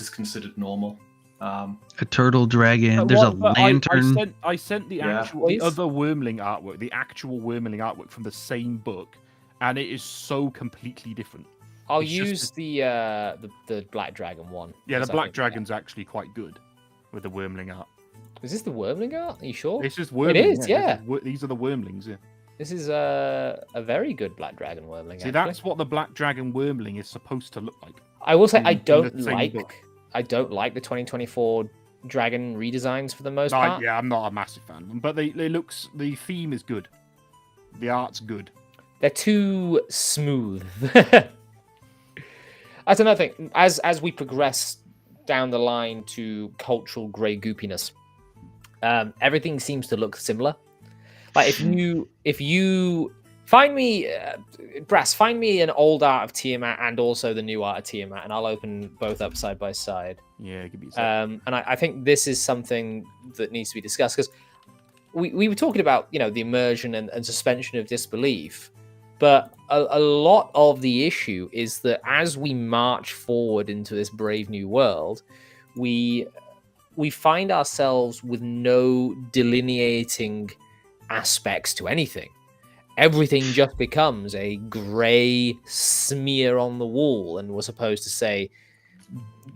is considered normal. A turtle dragon. There's a lantern. I sent the other wormling artwork, the actual wormling artwork from the same book, and it is so completely different. I'll use the black dragon one. Yeah, the black dragon's actually quite good with the wormling art. Is this the wormling art? Are you sure? This is wormling. It is, yeah. These are the wormlings, yeah. This is a very good black dragon wormling. See, that's what the black dragon wormling is supposed to look like. I will say I don't like the 2024 dragon redesigns for the most part. Yeah, I'm not a massive fan of them, but the theme is good. The art's good. They're too smooth. That's another thing. As we progress down the line to cultural grey goopiness, everything seems to look similar. Like if you find me, Brass, find me an old art of Tiamat and also the new art of Tiamat, and I'll open both up side by side. Yeah, give me a second. And I think this is something that needs to be discussed, because we were talking about, the immersion and suspension of disbelief. But a lot of the issue is that as we march forward into this brave new world, we find ourselves with no delineating aspects to anything. Everything just becomes a grey smear on the wall, and we're supposed to say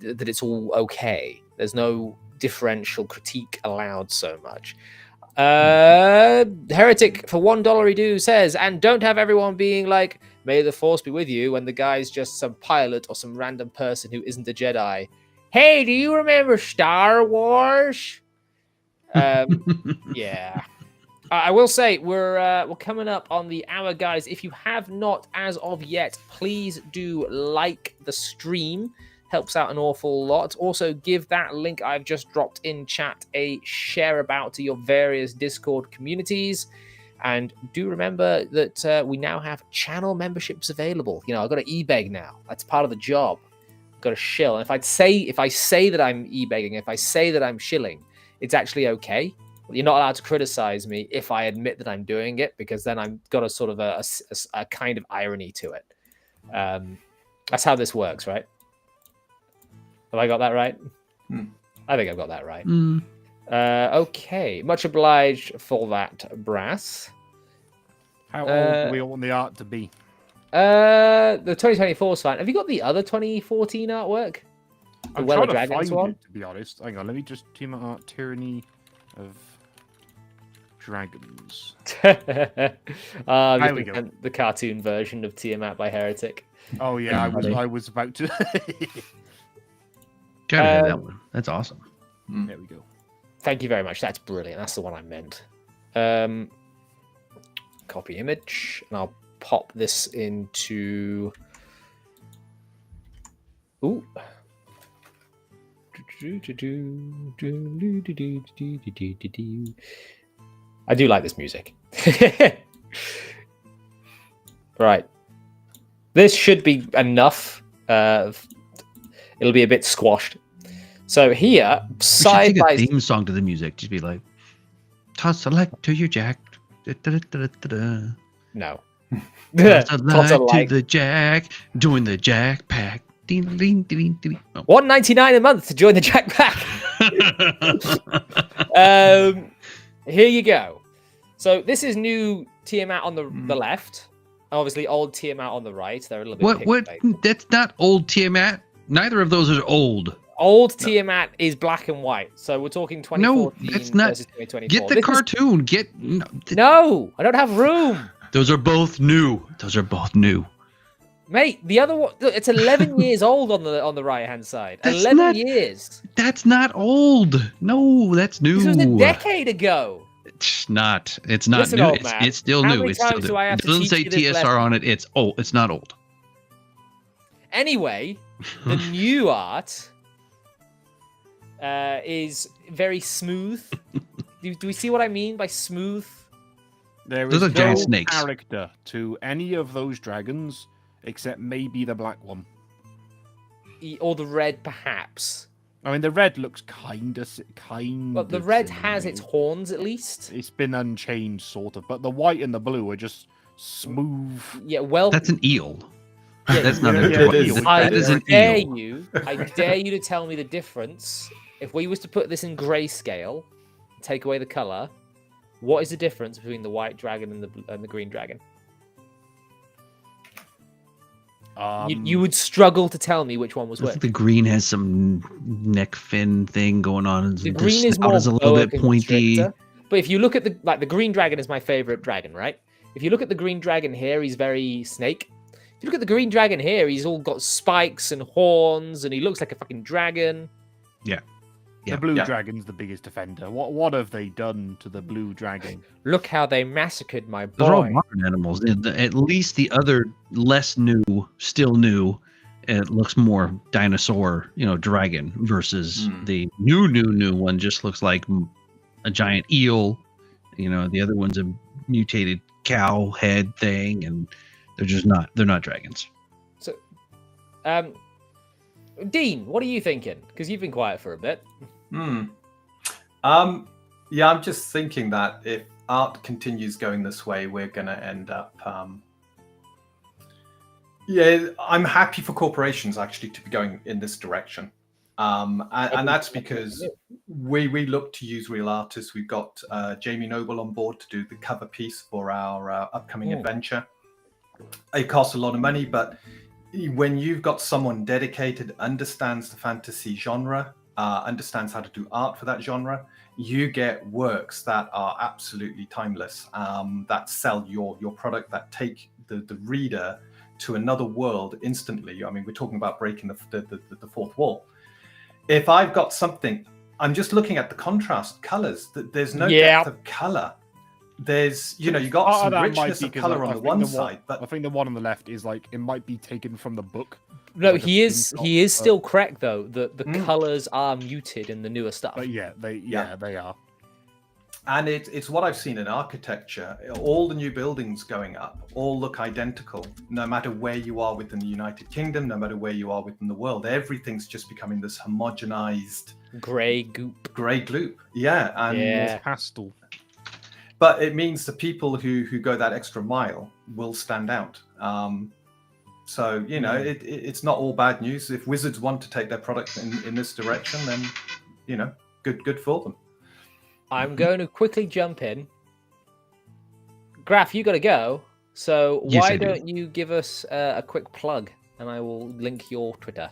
that it's all okay. There's no differential critique allowed so much. Heretic for $1 do says, and don't have everyone being like, may the force be with you, when the guy's just some pilot or some random person who isn't a Jedi. Hey, do you remember Star Wars? Yeah. I will say we're coming up on the hour, guys. If you have not as of yet, please do like the stream. Helps out an awful lot. Also, give that link I've just dropped in chat a share about to your various Discord communities. And do remember that we now have channel memberships available. I've got to e-beg now. That's part of the job. I've got to shill. And if I say that I'm e-begging, if I say that I'm shilling, it's actually okay. You're not allowed to criticize me if I admit that I'm doing it, because then I've got a sort of a kind of irony to it. That's how this works, right? Have I got that right? I think I've got that right. Okay. Much obliged for that, Brass. How old do we want the art to be? The 2024 is fine. Have you got the other 2014 artwork? I'm trying to find it, to be honest. Hang on, let me just Tiamat art Tyranny of Dragons. There we go. The cartoon version of Tiamat by Heretic. Oh yeah, I was about to. Gotta have that one. That's awesome. There we go. Thank you very much. That's brilliant. That's the one I meant. Copy image, and I'll pop this into. Ooh. I do like this music. Right. This should be enough. It'll be a bit squashed. So here, side by theme song to the music, just be like, toss a light to your jack. Da-da-da-da-da-da. No. Toss a light to the jack. Join the jack pack. Ding, ding, ding, ding. Oh. $1.99 a month to join the jack pack. Here you go. So this is new Tiamat on the left. Obviously, old Tiamat on the right. They're a little bit. What? That's not old Tiamat. Neither of those are old. Old Tiamat is black and white. So we're talking 2014 that's not, versus 2024. Get the cartoon. No, I don't have room. Those are both new. Mate, the other one, it's 11 years old on the right-hand side. 11 years. That's not old. No, that's new. This was a decade ago. It's not. It's not Listen, new. It's still How new. many It's still times new. do I have It to doesn't teach say you this TSR lesson? on it. It's not old. Anyway, the new art is very smooth. Do we see what I mean by smooth? There Those is are giant no snakes. character to any of those dragons except maybe the black one. Or the red, perhaps. I mean, the red looks kind But the red has its horns, at least. It's been unchanged, sort of. But the white and the blue are just smooth. Yeah, well... That's an eel. Yeah, That's not yeah, an it is. eel. That is an eel. I dare you to tell me the difference. If we was to put this in grayscale, take away the color, what is the difference between the white dragon and the green dragon? You would struggle to tell me which one was I which. think the green has some neck fin thing going on. The green is more a little boa bit pointy. constrictor. But if you look at the green dragon is my favorite dragon, right? If you look at the green dragon here, he's very snake. If you look at the green dragon here, he's all got spikes and horns, and he looks like a fucking dragon. Yeah. The blue Yeah. dragon's the biggest offender. What have they done to the blue dragon? Look how they massacred my Those are all boy. modern animals. At least the other less new, still new, it looks more dinosaur, dragon versus the new one just looks like a giant eel. The other one's a mutated cow head thing, and they're not dragons. So, Dean, what are you thinking? Because you've been quiet for a bit. Yeah, I'm just thinking that if art continues going this way, we're going to end up. Yeah, I'm happy for corporations actually to be going in this direction. And that's because we look to use real artists. We've got Jamie Noble on board to do the cover piece for our upcoming adventure. It costs a lot of money, but when you've got someone dedicated, understands the fantasy genre, understands how to do art for that genre, you get works that are absolutely timeless, that sell your product, that take the reader to another world instantly. I mean, we're talking about breaking the fourth wall. If I've got something, I'm just looking at the contrast colors. There's no depth of color. There's, you got some richness of color on the one side, but I think the one on the left is like it might be taken from the book. No, Like he is still correct though. The colors are muted in the newer stuff. But they are. And it's what I've seen in architecture. All the new buildings going up all look identical, no matter where you are within the United Kingdom, no matter where you are within the world. Everything's just becoming this homogenized gray gloop. Yeah, and pastel. But it means the people who go that extra mile will stand out. So it's not all bad news. If Wizards want to take their product in this direction, then good for them. I'm going to quickly jump in. Graf, you got to go. So why don't you give us a quick plug, and I will link your Twitter.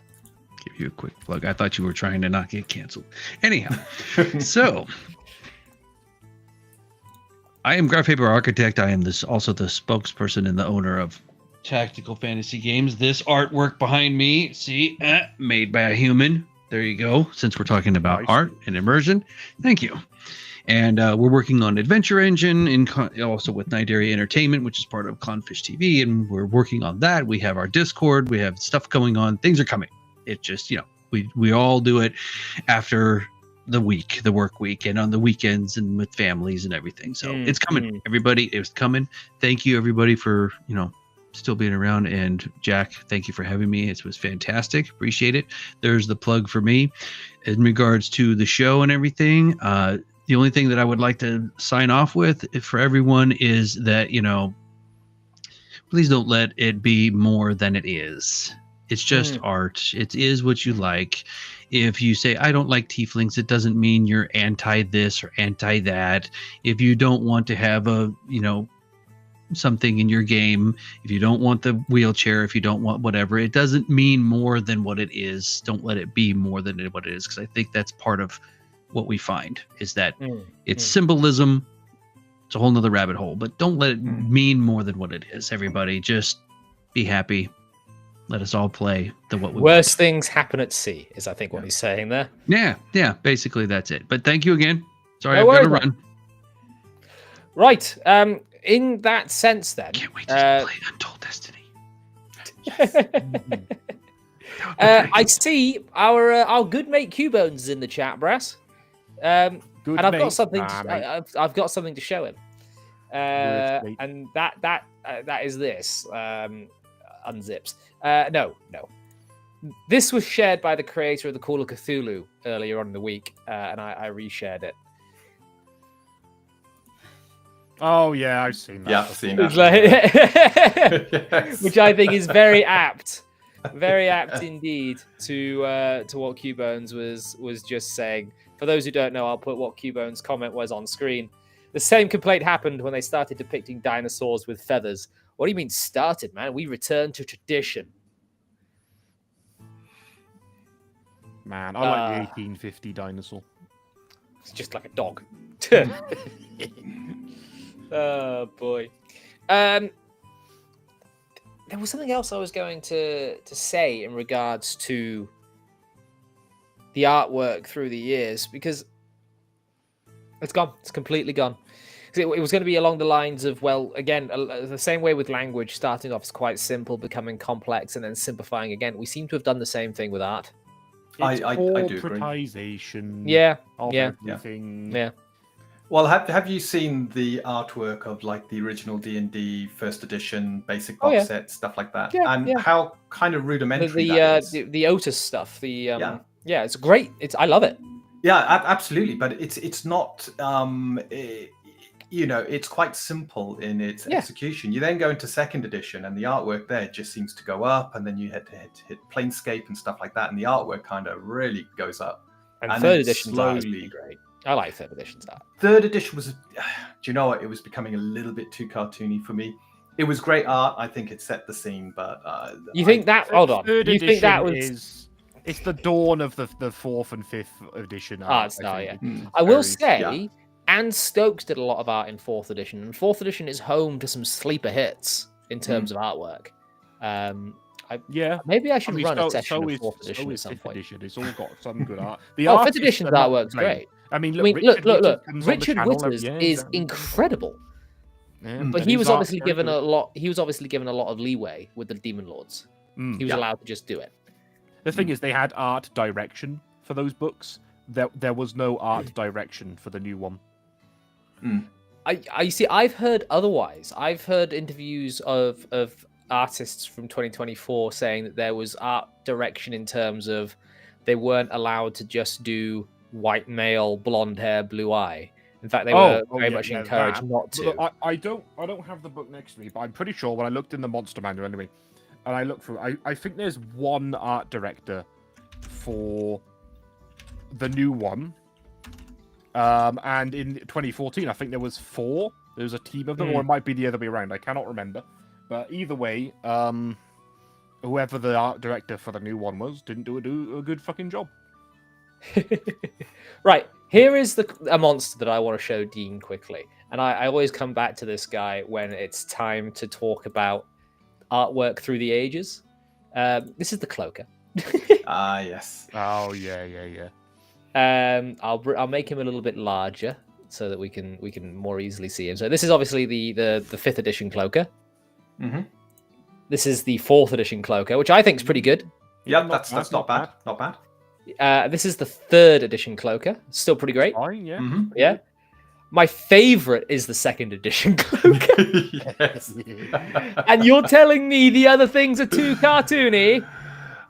Give you a quick plug. I thought you were trying to not get canceled. Anyhow, so I am Graf Paper Architect. I am also the spokesperson and the owner of Tactical Fantasy Games. This artwork behind me, see, made by a human. There you go. Since we're talking about art and immersion, thank you. And we're working on Adventure Engine, also with Night Area Entertainment, which is part of Clownfish TV, and we're working on that. We have our Discord. We have stuff going on. Things are coming. It just, we all do it after the work week, and on the weekends and with families and everything. So it's coming. Everybody, it's coming. Thank you, everybody, for, still being around. And Jack, thank you for having me. It was fantastic. Appreciate it. There's the plug for me. In regards to the show and everything, the only thing that I would like to sign off with for everyone is that, please don't let it be more than it is. It's just art. It is what you like. If you say, I don't like tieflings, it doesn't mean you're anti this or anti that. If you don't want to have something in your game, if you don't want the wheelchair, if you don't want whatever, it doesn't mean more than what it is. Don't let it be more than what it is, because I think that's part of what we find is that it's symbolism. It's a whole nother rabbit hole, but don't let it mean more than what it is. Everybody just be happy. Let us all play what we Worst want. things happen at sea is, I think, what he's saying there. Yeah, basically that's it. But thank you again. Sorry, I've got to run. Right. In that sense, then, Can't wait to play Untold Destiny. I see our good mate Cubones is in the chat, Brass. And I've got something. I've got something to show him. And that is this. Unzips. No. This was shared by the creator of the Call of Cthulhu earlier on in the week, and I reshared it. Oh yeah, I've seen that. Yeah, I've seen that. Yes. Which I think is very apt indeed to what Cubones was just saying. For those who don't know, I'll put what Cubones' comment was on screen. The same complaint happened when they started depicting dinosaurs with feathers. What do you mean started, man? We returned to tradition. Man, I like the 1850 dinosaur. It's just like a dog. Oh boy. There was something else I was going to say in regards to the artwork through the years, because it's gone. It's completely gone. It was going to be along the lines of, well, again, the same way with language, starting off as quite simple, becoming complex, and then simplifying again. We seem to have done the same thing with art. It's I do agree. corporatization Yeah, of yeah, everything. yeah. Well, have you seen the artwork of like the original D&D first edition basic box yeah. set, stuff like that, Yeah, and yeah. how kind of rudimentary that is? The Otis stuff. Yeah. Yeah, it's great. I love it. Yeah, absolutely. But it's not. It's quite simple in its execution. You then go into second edition, and the artwork there just seems to go up, and then you had to hit Planescape and stuff like that, and the artwork kind of really goes up. And And third then edition's art is slowly- pretty great. I like third edition's art. Third edition was, do you know what? It was becoming a little bit too cartoony for me. It was great art. I think it set the scene, but You think that? Hold on. Third You think that was? edition it's the dawn of the fourth and fifth edition art. Style, I yeah. think. It's I will very- say, yeah. Anne Stokes did a lot of art in fourth edition, and fourth edition is home to some sleeper hits in terms of artwork. Yeah. Maybe I should I mean, run a session so of is, fourth edition so at is some fifth point. edition. It's all got some good art. The Oh, fifth artists edition's are not artwork's to blame. great. I mean, I look, mean, Richard look. comes on the Richard channel every- Witters yeah, is exactly. incredible, Yeah, but and he his was art's obviously very given good. a lot. He was obviously given a lot of leeway with the Demon Lords. He was Yeah. allowed to just do it. The thing is, they had art direction for those books. There was no art direction for the new one. I see. I've heard otherwise. I've heard interviews of artists from 2024 saying that there was art direction in terms of they weren't allowed to just do white male, blonde hair, blue eye. In fact, they were very much encouraged not to. But I don't have the book next to me, but I'm pretty sure when I looked in the monster manual anyway, and I looked through, I think there's one art director for the new one. And in 2014, I think there was 4. There was a team of them, or it might be the other way around. I cannot remember. But either way, whoever the art director for the new one was didn't do a good fucking job. Right, here is a monster that I want to show Dean quickly. And I always come back to this guy when it's time to talk about artwork through the ages. This is the Cloaker. Ah, yes. Oh yeah. I'll make him a little bit larger so that we can more easily see him. So this is obviously the 5th edition Cloaker. Mm-hmm. This is the 4th edition Cloaker, which I think is pretty good. Yeah, Not that's not bad. Not bad. This is the 3rd edition Cloaker. Still pretty great. Fine, yeah. Mm-hmm. Yeah. My favorite is the 2nd edition Cloaker. Yes. And you're telling me the other things are too cartoony?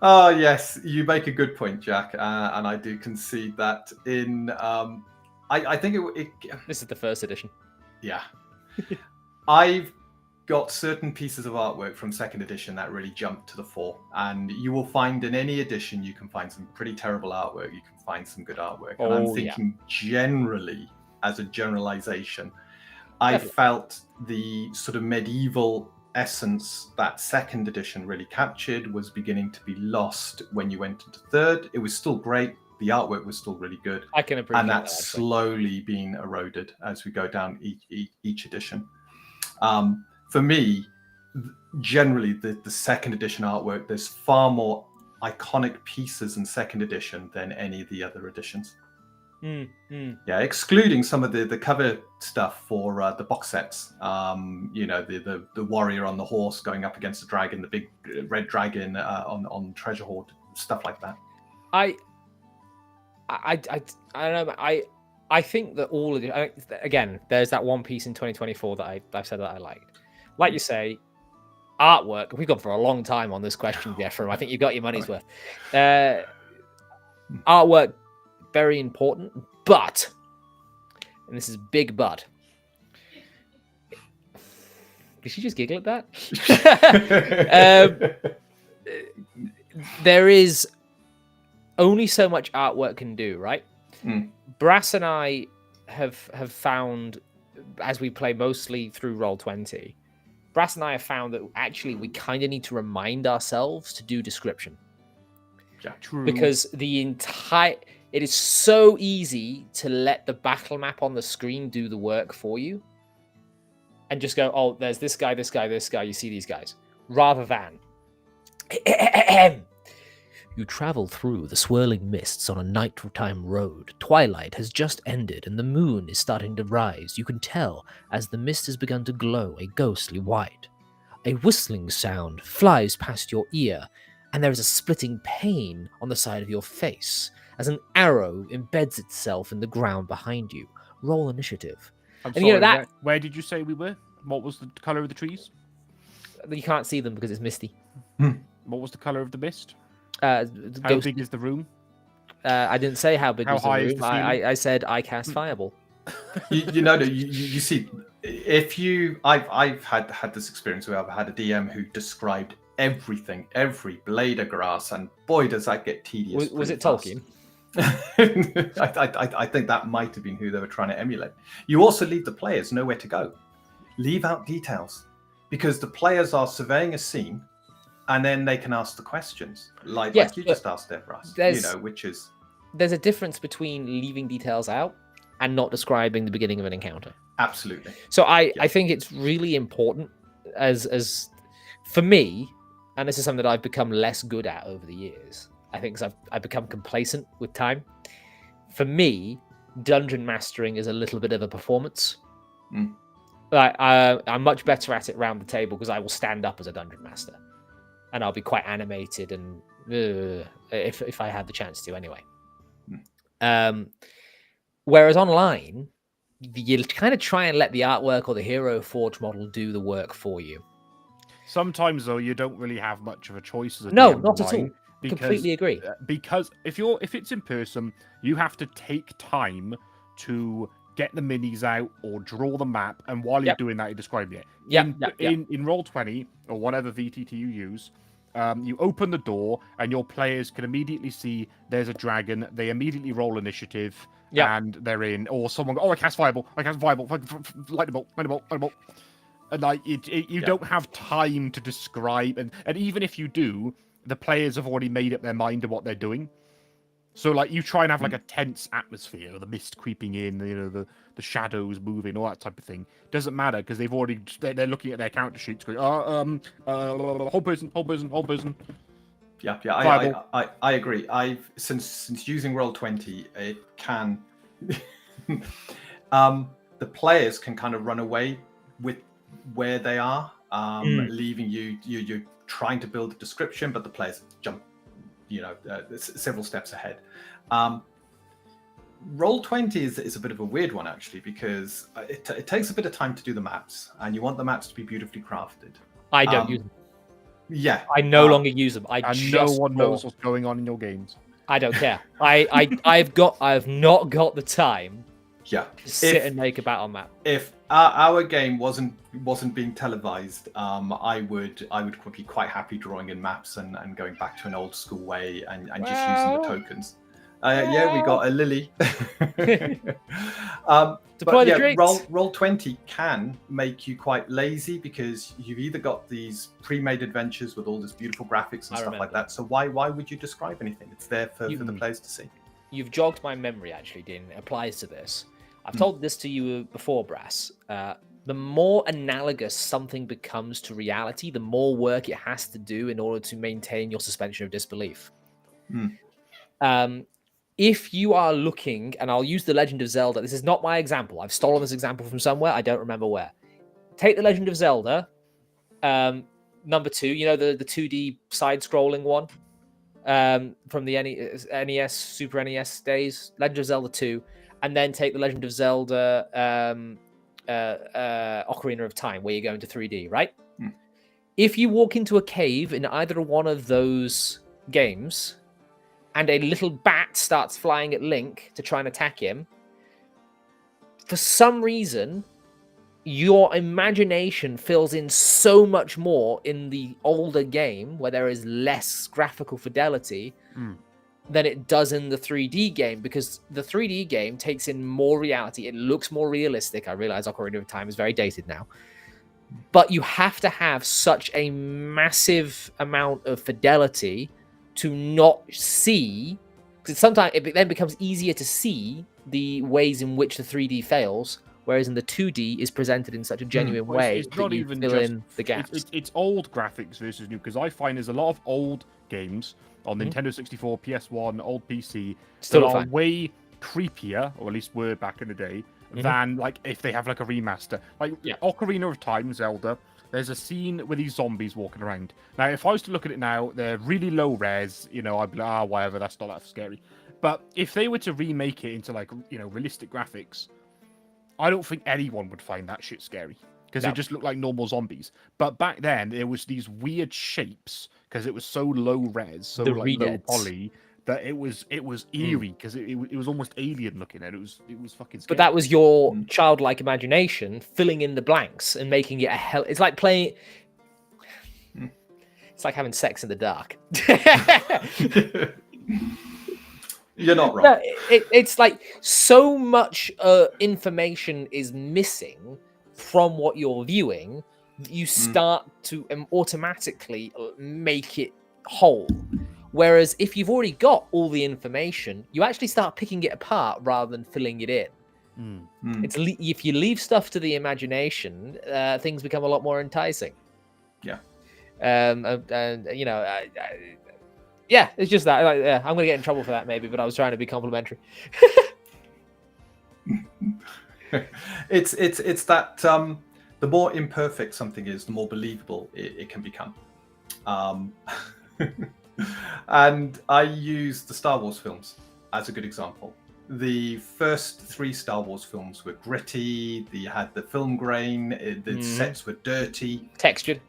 Oh, yes. You make a good point, Jack. And I do concede that in... I think it... This is the 1st edition. Yeah. I've got certain pieces of artwork from 2nd edition that really jump to the fore. And you will find in any edition, you can find some pretty terrible artwork. You can find some good artwork. And I'm thinking generally, as a generalization, I felt the sort of medieval essence that 2nd edition really captured was beginning to be lost when you went into 3rd. It was still great. The artwork was still really good. I can appreciate and that. that's Actually. slowly being eroded as we go down each edition. For me, generally, the 2nd edition artwork, there's far more iconic pieces in 2nd edition than any of the other editions. Yeah, excluding some of the cover stuff for the box sets. The warrior on the horse going up against the dragon, the big red dragon on Treasure Hoard, stuff like that. I don't know. I think that all of the, again, there's that one piece in 2024 that I've said that I liked. Like you say, artwork. We've gone for a long time on this question, Jeffrey. I think you got your money's worth. Artwork, very important, but, and this is big but. Did you just giggle at that? There is only so much artwork can do, right? Brass and I have found, as we play mostly through Roll20, Brass and I have found that actually we kind of need to remind ourselves to do description. Yeah, true. Because it is so easy to let the battle map on the screen do the work for you. And just go, oh, there's this guy, this guy, this guy, you see these guys. Rather than, You travel through the swirling mists on a nighttime road. Twilight has just ended and the moon is starting to rise. You can tell as the mist has begun to glow a ghostly white. A whistling sound flies past your ear, and there is a splitting pain on the side of your face as an arrow embeds itself in the ground behind you. Roll initiative. I'm And sorry, you know that where did you say we were? What was the colour of the trees? you can't see them because it's misty. What was the colour of the mist? How big is the room? I didn't say how big How was the high is room. the ceiling? I said I cast Fireball. You see, if I've had this experience where I've had a DM who described everything, every blade of grass, and boy, does that get tedious. Was it fast. Tolkien? I think that might have been who they were trying to emulate. You also leave the players nowhere to go. Leave out details, because the players are surveying a scene, and then they can ask the questions, like you just asked there, Russ. Which is there's a difference between leaving details out and not describing the beginning of an encounter. Absolutely. So I think it's really important as for me, and this is something that I've become less good at over the years. I think because I've become complacent with time. For me, dungeon mastering is a little bit of a performance. Like I'm much better at it round the table because I will stand up as a dungeon master, and I'll be quite animated and if I had the chance to anyway. Whereas online, you kind of try and let the artwork or the Hero Forge model do the work for you. Sometimes though, you don't really have much of a choice as a No, DM not at all. online Completely agree. Because if it's in person, you have to take time to get the minis out or draw the map, and while you're doing that, you're describing it. In Roll20 or whatever VTT you use, you open the door and your players can immediately see there's a dragon. They immediately roll initiative and they're in. Or someone, I cast Fireball, lightning bolt. And like you don't have time to describe, and even if you do, the players have already made up their mind of what they're doing. So like you try and have like a tense atmosphere, the mist creeping in, the shadows moving, all that type of thing. Doesn't matter because they're looking at their character sheets going, whole person. Yeah, I agree. I've since using Roll20, it can the players can kind of run away with where they are, leaving you're trying to build a description, but the players jump several steps ahead. Roll20 is a bit of a weird one actually, because it takes a bit of time to do the maps, and you want the maps to be beautively crafted. I don't use them. Yeah, I no longer use them. No one knows what's going on in your games. I don't care. I've not got the time. Yeah, to sit and make a battle map. If our game wasn't being televised, I would be quite happy drawing in maps and going back to an old school way and just using the tokens. We got a lily. Deploy the drakes. Roll20 can make you quite lazy because you've either got these pre-made adventures with all this beautiful graphics and stuff like that. So why would you describe anything? It's there for the players to see. You've jogged my memory, actually, Dean. It applies to this. I've told this to you before, Brass. The more analogous something becomes to reality, the more work it has to do in order to maintain your suspension of disbelief. If you are looking, and I'll use The Legend of Zelda. This is not my example. I've stolen this example from somewhere. I don't remember where. Take The Legend of Zelda, number 2. The 2D side-scrolling one from the NES, Super NES days. Legend of Zelda 2. And then take The Legend of Zelda Ocarina of Time, where you go into 3D, right? If you walk into a cave in either one of those games, and a little bat starts flying at Link to try and attack him, for some reason, your imagination fills in so much more in the older game, where there is less graphical fidelity, than it does in the 3D game, because the 3D game takes in more reality. It looks more realistic. I realize Ocarina of Time is very dated now. But you have to have such a massive amount of fidelity to not see, because sometimes it then becomes easier to see the ways in which the 3D fails whereas in the 2D is presented in such a genuine Well, way it's that not you even fill just in the gaps. It's old graphics versus new, because I find there's a lot of old games on Nintendo 64, PS1, old PC Still that look are fine. way creepier, or at least were back in the day, than like if they have like a remaster. Like Ocarina of Time, Zelda. There's a scene with these zombies walking around. Now, if I was to look at it now, they're really low res. You know, I'd be like, whatever, that's not that scary. But if they were to remake it into like, you know, realistic graphics, I don't think anyone would find that shit scary, because they just look like normal zombies. But back then, there was these weird shapes because it was so low res, so like low poly, that it was eerie, because it was almost alien looking. At it was fucking scary. But that was your childlike imagination filling in the blanks and making it a hell. It's like playing. It's like having sex in the dark. You're not wrong. No, it's like so much information is missing from what you're viewing that you start to automatically make it whole. Whereas if you've already got all the information, you actually start picking it apart rather than filling it in. It's if you leave stuff to the imagination, things become a lot more enticing. Yeah. And you know, yeah, it's just that. I'm gonna get in trouble for that maybe, but I was trying to be complimentary. It's that the more imperfect something is, the more believable it can become. And I use the Star Wars films as a good example. The first 3 Star Wars films were gritty. They had the film grain. The sets were dirty, textured.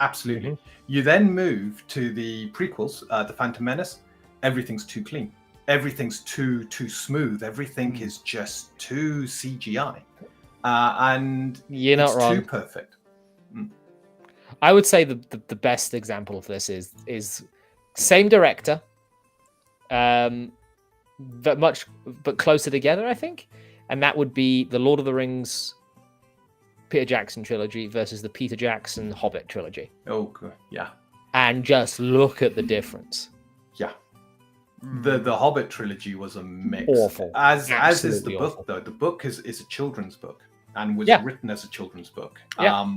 Absolutely. You then move to the prequels, the Phantom Menace. Everything's too clean. Everything's too smooth. Everything is just too CGI, and you're not wrong. Too perfect. I would say the best example of this is same director, but closer together, I think, and that would be the Lord of the Rings Peter Jackson trilogy versus the Peter Jackson Hobbit trilogy. Oh, yeah. And just look at the difference. Yeah. The Hobbit trilogy was a mix. Awful. As is the book, though. The book is a children's book and was written as a children's book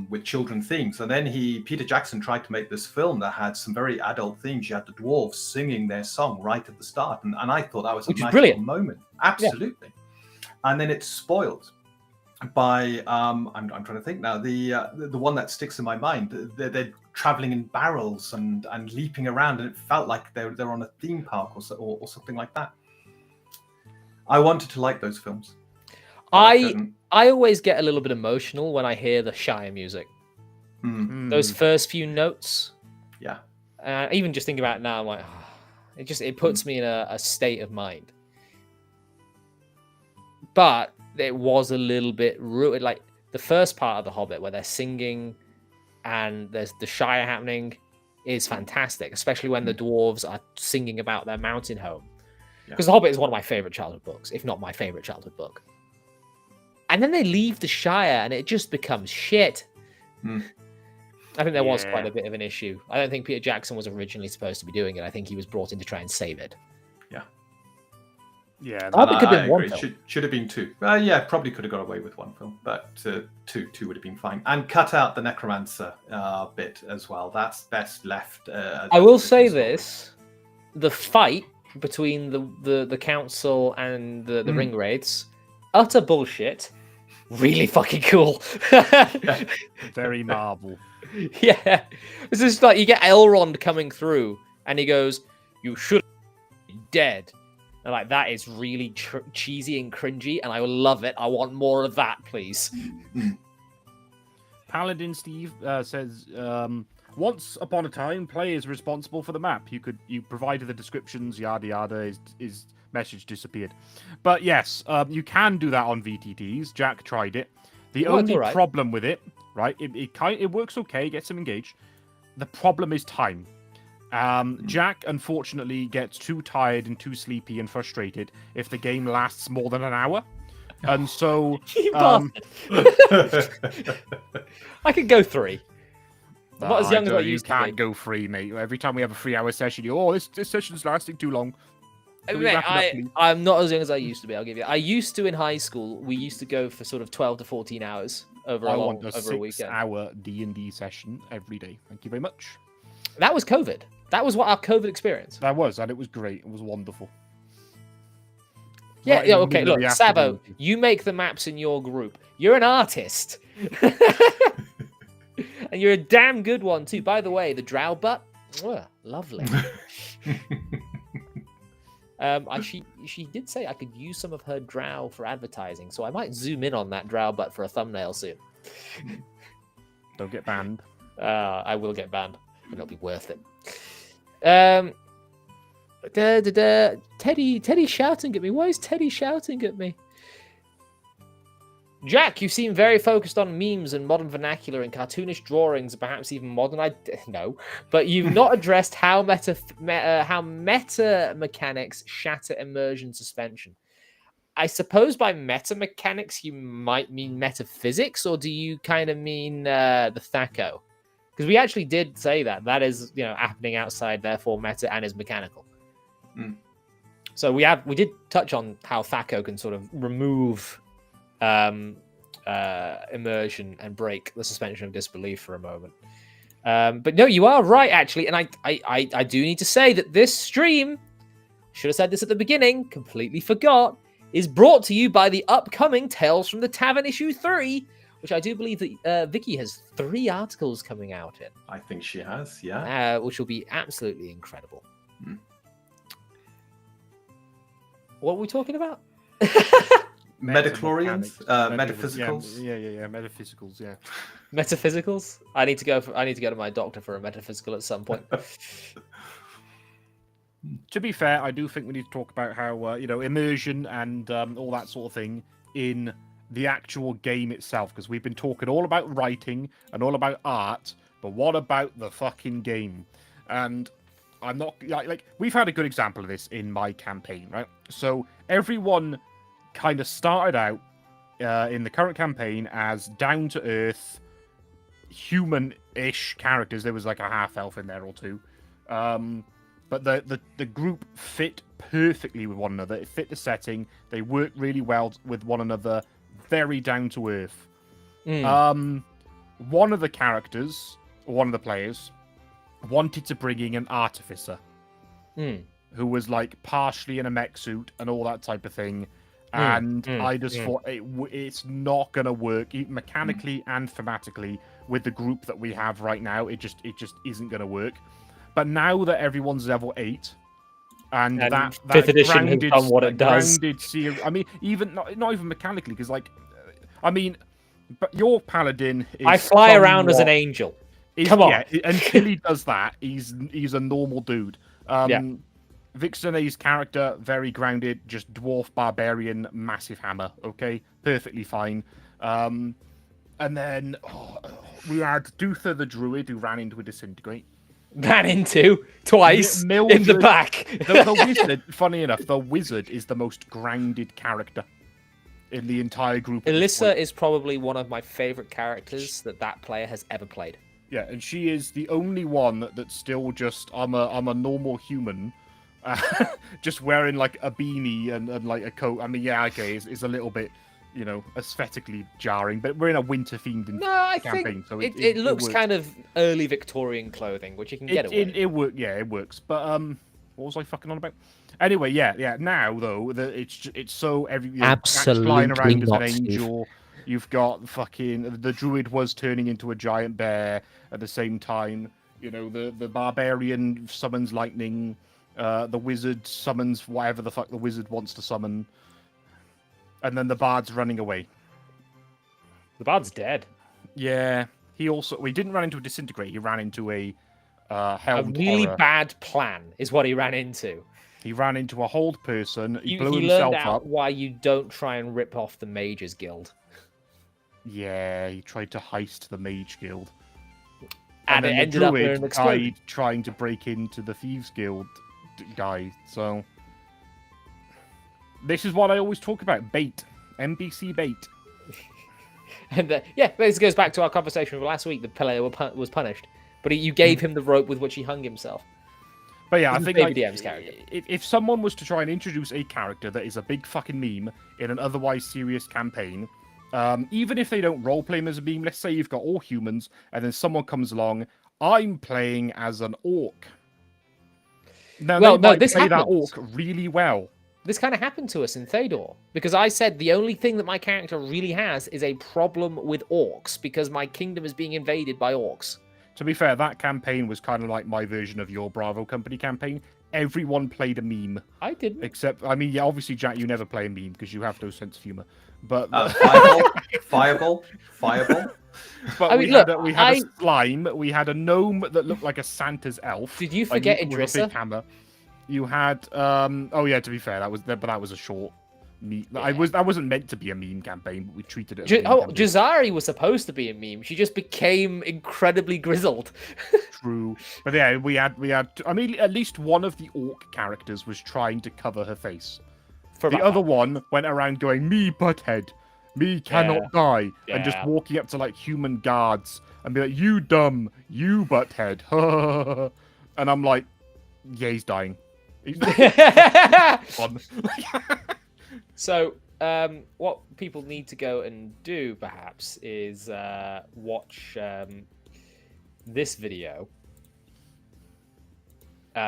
with children themes. And then Peter Jackson tried to make this film that had some very adult themes. You had the dwarves singing their song right at the start. And I thought that was a magical moment. Absolutely. Yeah. And then it's spoiled by I'm trying to think now, the one that sticks in my mind. They're traveling in barrels and leaping around, and it felt like they're on a theme park or something like that. I wanted to like those films. I always get a little bit emotional when I hear the Shire music. Those first few notes. Yeah. Even just thinking about it now, I'm like, it puts me in a state of mind. But it was a little bit ruined. Like the first part of The Hobbit where they're singing and there's the Shire happening is fantastic, especially when the dwarves are singing about their mountain home. Because The Hobbit is one of my favorite childhood books, if not my favorite childhood book. And then they leave the Shire and it just becomes shit. I think there was quite a bit of an issue. I don't think Peter Jackson was originally supposed to be doing it. I think he was brought in to try and save it. Yeah, Hobbit could have been one film. Should have been 2. Probably could have got away with 1 film, but two would have been fine. And cut out the necromancer bit as well. That's best left. I will say this: the fight between the council and the ring wraiths, utter bullshit. Really fucking cool. Very Marvel. Yeah, it's just like you get Elrond coming through, and he goes, "You should be dead." And like that is really cheesy and cringy, and I love it. I want more of that, please. Paladin Steve says, once upon a time, players responsible for the map. You provided the descriptions, yada yada. His message disappeared. But yes, you can do that on VTTs. Jack tried it. The only problem with it, right? It works okay, gets them engaged. The problem is time. Jack unfortunately gets too tired and too sleepy and frustrated if the game lasts more than an hour, and so I could go 3. I'm not as young as I used to be. You can't go 3, mate. Every time we have a 3-hour session, this session's lasting too long. Can we wrap it up, please? I'm not as young as I used to be. I'll give you. I used to in high school. We used to go for sort of 12 to 14 hours over I a want a over a weekend. 6-hour D&D session every day. Thank you very much. That was COVID. That was what our COVID experience. That was, and it was great. It was wonderful. Yeah, Right in yeah. the Okay, middle of look, the Sabo, afternoon. you make the maps in your group. You're an artist, and you're a damn good one too. By the way, the drow butt, lovely. She did say I could use some of her drow for advertising, so I might zoom in on that drow butt for a thumbnail soon. Don't get banned. I will get banned, but it'll be worth it. Teddy shouting at me. Why is Teddy shouting at me? Jack, you seem very focused on memes and modern vernacular and cartoonish drawings, perhaps even modern. No, but you've not addressed how meta mechanics shatter immersion suspension. I suppose by meta mechanics you might mean metaphysics, or do you kind of mean the Thaco? Because we actually did say that is happening outside, therefore meta and is mechanical. Mm. So we did touch on how Thaco can sort of remove immersion and break the suspension of disbelief for a moment. But no, you are right actually, and I do need to say that this stream, should have said this at the beginning, completely forgot, is brought to you by the upcoming Tales from the Tavern issue 3, which I do believe that Vicky has 3 articles coming out in. I think she has, yeah. Which will be absolutely incredible. Mm. What were we talking about? Metachlorians, metaphysicals. Yeah, metaphysicals. Yeah. Metaphysicals. I need to go to my doctor for a metaphysical at some point. To be fair, I do think we need to talk about how immersion and all that sort of thing in the actual game itself, because we've been talking all about writing and all about art, but what about the fucking game? And I'm not like we've had a good example of this in my campaign, right? So everyone kind of started out in the current campaign as down to earth, human-ish characters. There was like a half elf in there or two, but the group fit perfectly with one another. It fit the setting. They worked really well with one another. Very down to earth. One of the characters, or one of the players, wanted to bring in an artificer who was like partially in a mech suit and all that type of thing. And I just thought it's not going to work mechanically and thematically with the group that we have right now. It just isn't going to work. But now that everyone's level 8, and that 5th edition has done what it does. I mean, even not even mechanically, because but your paladin is I fly around as an angel. Come on. Yeah, until he does that, he's a normal dude. Vixene's character, very grounded, just dwarf barbarian, massive hammer. Okay, perfectly fine. And then we had Duther the druid, who ran into a disintegrate. Ran into twice Mildred, in the back. The wizard, funny enough, the wizard is the most grounded character in the entire group. Alyssa is probably one of my favorite characters that player has ever played. Yeah, and she is the only one that's still just I'm a normal human, just wearing like a beanie and like a coat. I mean, yeah, okay, it's a little bit, aesthetically jarring, but we're in a winter themed campaign, so it looks works. kind of early Victorian clothing, which you can get away. It works. But what was I fucking on about? Anyway, yeah. Now though, it's so absolutely flying around as not, an angel. You've got the druid was turning into a giant bear at the same time. The barbarian summons lightning. The wizard summons whatever the fuck the wizard wants to summon. And then the bard's running away. The bard's dead. Yeah. He didn't run into a disintegrate. He ran into a helmed really horror. bad plan is what he ran into. He ran into a hold person. He blew learned himself out up. why you don't try and rip off the Mages Guild. Yeah, he tried to heist the Mage Guild. And it then ended the up in druid an explosion. died trying to break into the Thieves Guild guy. So this is what I always talk about: bait, NPC bait. And this goes back to our conversation from last week. The player was punished, but you gave him the rope with which he hung himself. But yeah, I This is think Baby like, DM's character. if someone was to try and introduce a character that is a big fucking meme in an otherwise serious campaign, even if they don't roleplay him as a meme, let's say you've got all humans, and then someone comes along, I'm playing as an orc. Now, Well, they no, might this play that happens. orc really well. This kind of happened to us in Thador, because I said the only thing that my character really has is a problem with orcs, because my kingdom is being invaded by orcs. To be fair, that campaign was kind of like my version of your Bravo Company campaign. Everyone played a meme. I didn't. Except, I mean, yeah, obviously, Jack, you never play a meme because you have no sense of humor. But Fireball. But I mean, we had a slime. We had a gnome that looked like a Santa's elf. Did you forget with a Idrissa? big hammer. You had oh yeah, to be fair, that was a short meme. Yeah. That wasn't meant to be a meme campaign, but we treated it as a meme campaign. Jazari was supposed to be a meme. She just became incredibly grizzled. True. But yeah, we had I mean, at least one of the orc characters was trying to cover her face. The other one went around going, me butthead, me cannot die, and just walking up to like human guards and be like, you dumb, you butthead. And I'm like, yeah, he's dying. So, what people need to go and do, perhaps, is watch this video,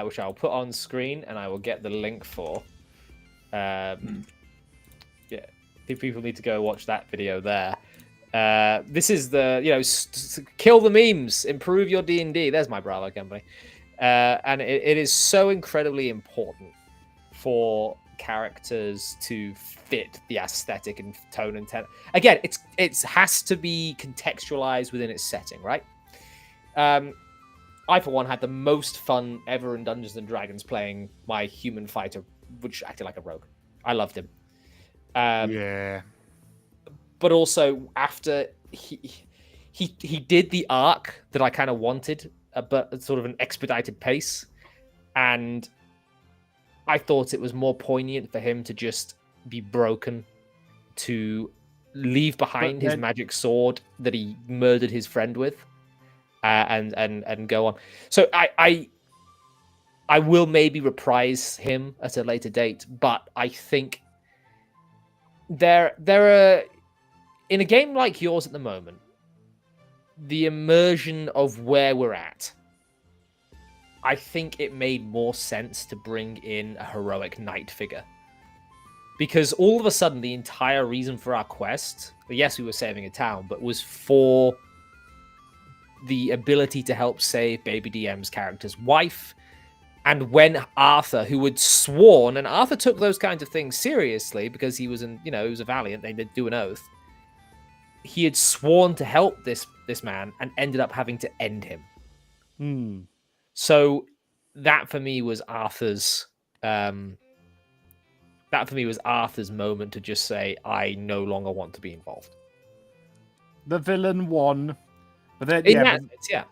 which I'll put on screen, and I will get the link for. Yeah, people need to go watch that video there. This is the, kill the memes, improve your D&D. There's my Bravo Company. And it is so incredibly important for characters to fit the aesthetic and tone and tenor. Again, it has to be contextualized within its setting, right? I, for one, had the most fun ever in Dungeons and Dragons playing my human fighter, which acted like a rogue. I loved him. Yeah. But also, after he did the arc that I kind of wanted, but sort of an expedited pace, and I thought it was more poignant for him to just be broken, to leave behind his magic sword that he murdered his friend with, and go on. So I will maybe reprise him at a later date, but I think there are, in a game like yours at the moment, the immersion of where we're at, I think it made more sense to bring in a heroic knight figure. Because all of a sudden, the entire reason for our quest, yes, we were saving a town, but was for the ability to help save Baby DM's character's wife. And when Arthur, who had sworn, and Arthur took those kinds of things seriously because he was he was a valiant, they did do an oath. He had sworn to help this man and ended up having to end him. So that for me was Arthur's moment to just say, I no longer want to be involved. The villain won. But then yeah.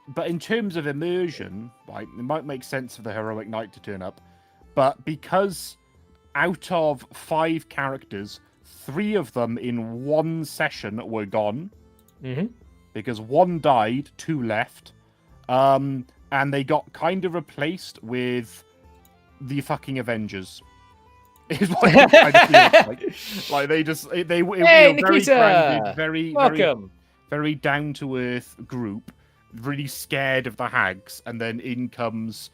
But in terms of immersion, right, it might make sense for the heroic knight to turn up. But because out of 5 characters, 3 of them in one session were gone. Mm-hmm. Because 1 died, 2 left. And they got kind of replaced with the fucking Avengers. Is what it kind of feels like. Like they were hey, very grounded, welcome. very down to earth group, really scared of the hags, and then in comes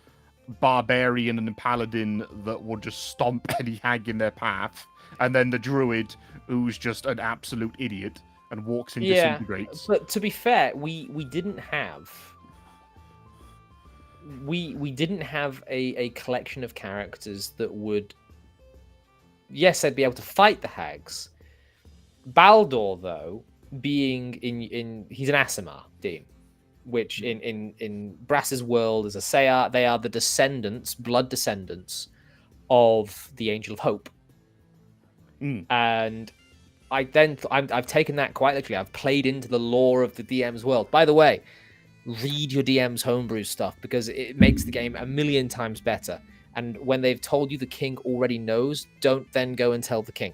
barbarian and paladin that will just stomp any hag in their path, and then the druid who's just an absolute idiot and walks and disintegrates. But to be fair, we didn't have a collection of characters that would, yes, they'd be able to fight the hags. Baldur, though, being in he's an Aasimar, Dean, which in Brass's world is a Sayar. They are the blood descendants of the Angel of Hope. And I've taken that quite literally. I've played into the lore of the DM's world. By the way, read your DM's homebrew stuff because it makes the game a million times better. And when they've told you the king already knows, don't then go and tell the king.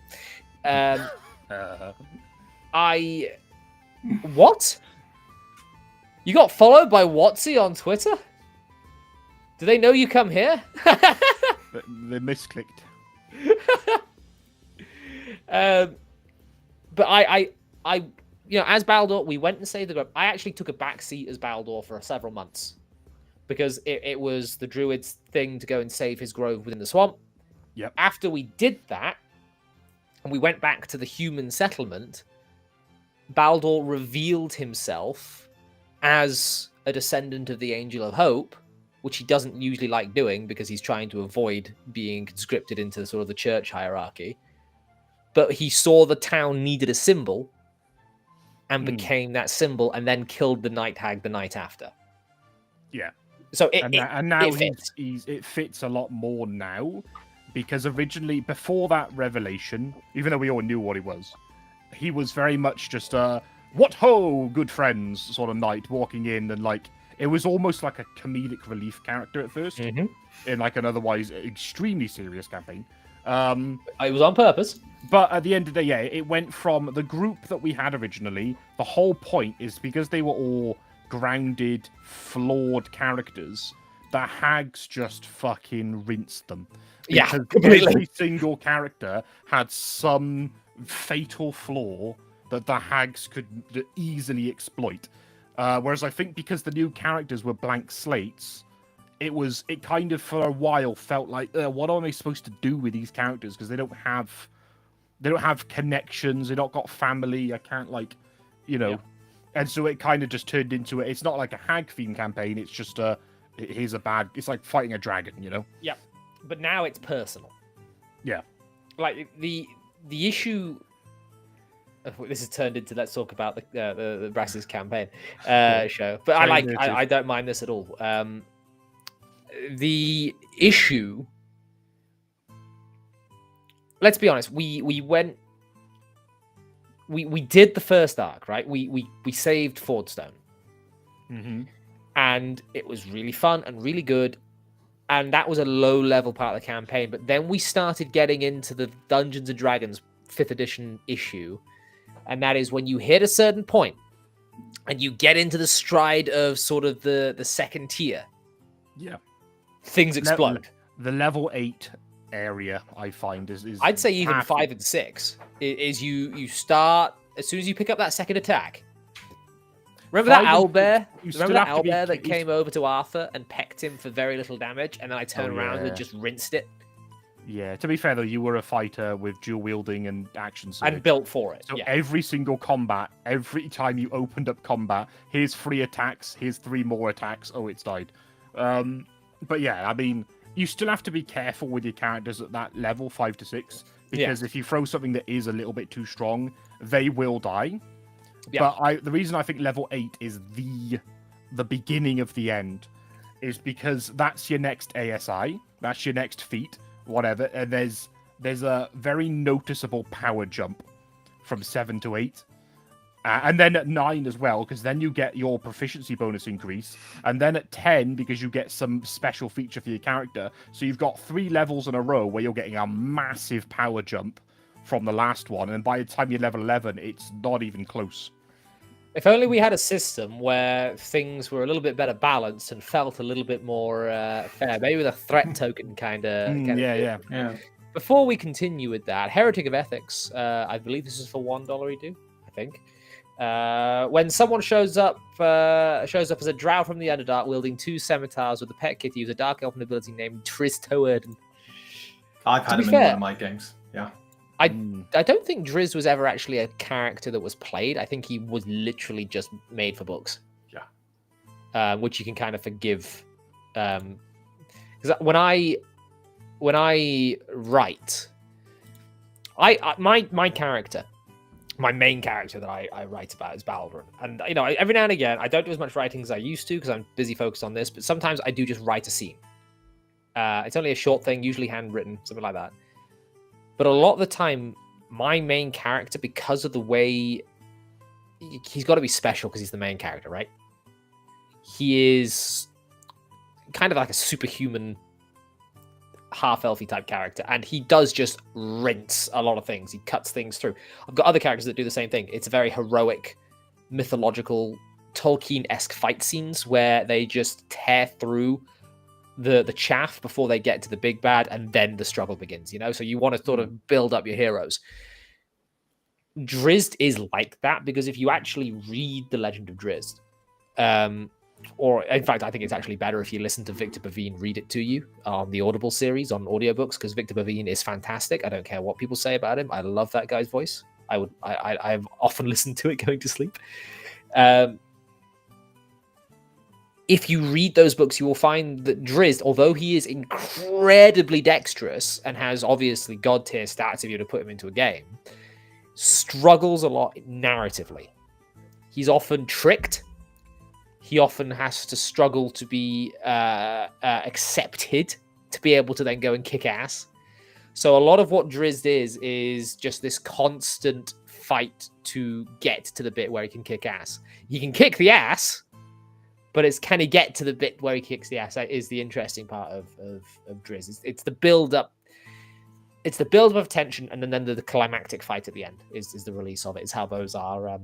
What? You got followed by Watsy on Twitter? Do they know you come here? They misclicked. But I, as Baldur, we went and saved the grove. I actually took a back seat as Baldur for several months because it was the druid's thing to go and save his grove within the swamp. Yep. After we did that, and we went back to the human settlement, Baldur revealed himself as a descendant of the Angel of Hope, which he doesn't usually like doing because he's trying to avoid being conscripted into sort of the church hierarchy. But he saw the town needed a symbol and became that symbol, and then killed the night hag the night after. Yeah. So now it fits a lot more now, because originally, before that revelation, even though we all knew what he was very much just a "what ho, good friends" sort of knight walking in, and like it was almost like a comedic relief character at first in like an otherwise extremely serious campaign. It was on purpose. But at the end of the day, yeah, it went from the group that we had originally. The whole point is because they were all grounded, flawed characters, the hags just fucking rinsed them. Yeah, Because completely. every single character had some fatal flaw that the hags could easily exploit. Whereas I think because the new characters were blank slates, it kind of for a while felt like, what am I supposed to do with these characters? Because they don't have connections. They've not got family. I can't Yeah. And so it kind of just turned into it's not like a hag theme campaign. It's just it's like fighting a dragon, Yeah, but now it's personal. Yeah. Like the issue. This has turned into let's talk about the Brass's campaign show, but I don't mind this at all. The issue. Let's be honest. We did the first arc, right? We saved Fordstone, and it was really fun and really good, and that was a low level part of the campaign. But then we started getting into the Dungeons and Dragons 5th edition issue, and that is when you hit a certain point, and you get into the stride of sort of the second tier. Yeah, things explode. The level 8 area I find is I'd say even 5 and 6 is you start as soon as you pick up that second attack. Remember that owlbear? Remember that owlbear that came over to Arthur and pecked him for very little damage, and then I turned around and just rinsed it? Yeah, to be fair though, you were a fighter with dual wielding and action surge. And built for it. So every single combat, every time you opened up combat, here's 3 attacks, here's 3 more attacks. Oh, it's died. But yeah, I mean, you still have to be careful with your characters at that level, 5 to 6, because if you throw something that is a little bit too strong, they will die. Yeah. But the reason I think level 8 is the beginning of the end is because that's your next ASI, that's your next feat, whatever, and there's a very noticeable power jump from 7 to 8. And then at 9 as well, because then you get your proficiency bonus increase. And then at 10, because you get some special feature for your character. So you've got 3 levels in a row where you're getting a massive power jump from the last one. And by the time you're level 11, it's not even close. If only we had a system where things were a little bit better balanced and felt a little bit more fair. Maybe with a threat token kind of. Yeah. Before we continue with that, Heretic of Ethics, I believe this is for $1 you do, I think. When someone shows up as a drow from the Underdark wielding 2 scimitars with a pet kitty who's a dark elf ability named Tristoerd. I've had him in one of my games. Yeah. I don't think Driz was ever actually a character that was played. I think he was literally just made for books. Yeah. Which you can kind of forgive. Because when I write, my character. My main character that I write about is Baldur. And, every now and again, I don't do as much writing as I used to because I'm busy focused on this, but sometimes I do just write a scene. It's only a short thing, usually handwritten, something like that. But a lot of the time, my main character, because of the way... He's got to be special because he's the main character, right? He is kind of like a superhuman half-elfy type character, and he does just rinse a lot of things. He cuts things through. I've got other characters that do the same thing. It's a very heroic, mythological, Tolkien-esque fight scenes where they just tear through the chaff before they get to the big bad, and then the struggle begins, you know? So you want to sort of build up your heroes. Drizzt is like that, because if you actually read The Legend of Drizzt, or in fact, I think it's actually better if you listen to Victor Bavine read it to you on the Audible series on audiobooks, because Victor Bavine is fantastic. I don't care what people say about him. I love that guy's voice. I've often listened to it going to sleep. If you read those books, you will find that Drizzt, although he is incredibly dexterous and has obviously god tier stats if you were to put him into a game, struggles a lot narratively. He's often tricked. He often has to struggle to be accepted to be able to then go and kick ass. So a lot of what Drizzt is just this constant fight to get to the bit where he can kick ass. He can kick the ass, but it's can he get to the bit where he kicks the ass? That is the interesting part of Drizzt. It's the build up. It's the build up of tension, and then the climactic fight at the end is the release of it. Is how those are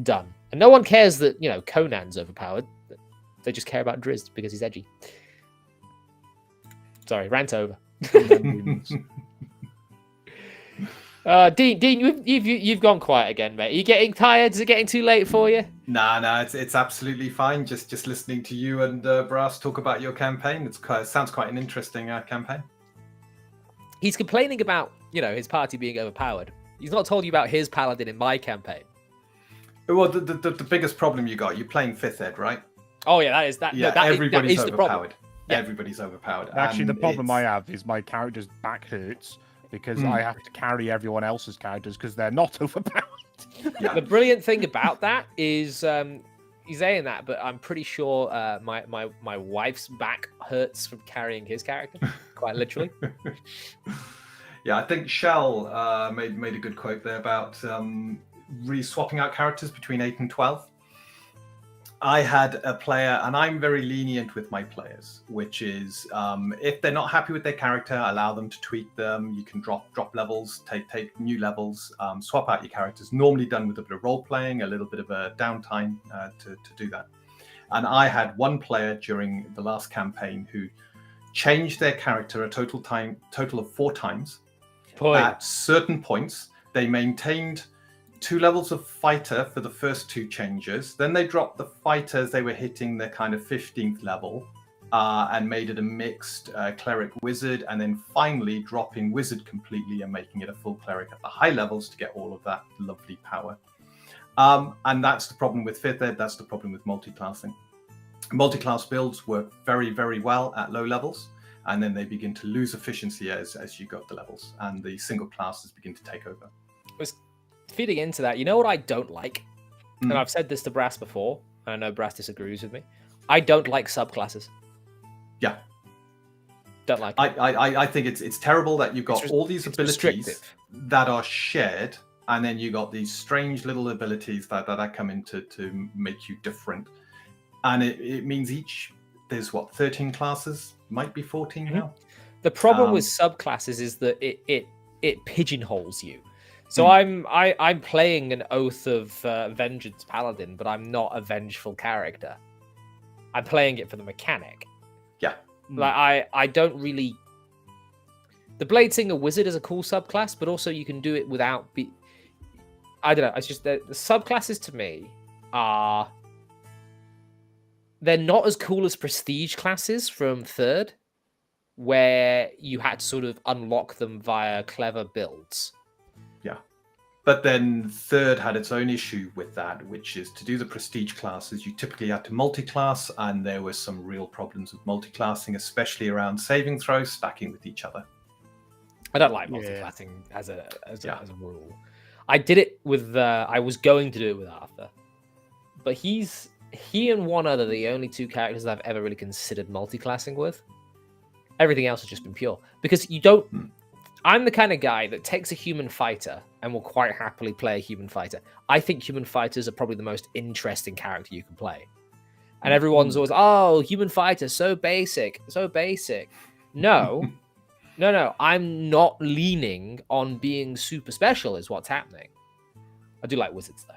done. And no one cares that, you know, Conan's overpowered. They just care about Drizzt because he's edgy. Sorry, rant over. Dean, you've gone quiet again, mate. Are you getting tired? Is it getting too late for you? Nah, it's absolutely fine. Just listening to you and Brass talk about your campaign. It sounds quite an interesting campaign. He's complaining about, you know, his party being overpowered. He's not told you about his paladin in my campaign. Well, the biggest problem you got, you're playing 5th Ed, right? Oh yeah, that is that. Yeah, No, everybody's that is overpowered. Yeah. Everybody's overpowered. Actually, and the problem I have is my character's back hurts because I have to carry everyone else's characters because they're not overpowered. Yeah. The brilliant thing about that is he's saying that, but I'm pretty sure my wife's back hurts from carrying his character, quite literally. Yeah, I think Shell made a good quote there about really swapping out characters between 8 and 12. I had a player, and I'm very lenient with my players, which is if they're not happy with their character, allow them to tweak them. You can drop levels, take new levels, swap out your characters. Normally done with a bit of role playing, a little bit of a downtime to do that. And I had one player during the last campaign who changed their character a total of 4 times. At certain points, they maintained 2 levels of fighter for the first 2 changes. Then they dropped the fighters. They were hitting their kind of 15th level and made it a mixed cleric wizard. And then finally dropping wizard completely and making it a full cleric at the high levels to get all of that lovely power. And that's the problem with 5th Ed. That's the problem with multiclassing. Multi-class builds work very, very well at low levels. And then they begin to lose efficiency as you go up the levels. And the single classes begin to take over. Feeding into that, you know what I don't like? And I've said this to Brass before, and I know Brass disagrees with me. I don't like subclasses. Yeah. Don't like it. I think it's terrible that you've got all these abilities that are shared, and then you got these strange little abilities that come in to make you different. And it means there's 13 classes? Might be 14 now. The problem with subclasses is that it pigeonholes you. So I'm playing an Oath of Vengeance Paladin, but I'm not a vengeful character. I'm playing it for the mechanic. Yeah. Like I don't really. The Bladesinger Wizard is a cool subclass, but also you can do it without. I don't know. It's just the subclasses to me are. They're not as cool as prestige classes from 3rd, where you had to sort of unlock them via clever builds. Yeah. But then 3rd had its own issue with that, which is to do the prestige classes, you typically had to multi-class, and there were some real problems with multi-classing, especially around saving throws stacking with each other. I don't like multi-classing as a rule. I did it with I was going to do it with Arthur, but he and one other are the only 2 characters I've ever really considered multi-classing with. Everything else has just been pure because you don't. I'm the kind of guy that takes a human fighter and will quite happily play a human fighter. I think human fighters are probably the most interesting character you can play. And everyone's always, oh, human fighter, so basic, so basic. No, I'm not leaning on being super special is what's happening. I do like wizards, though.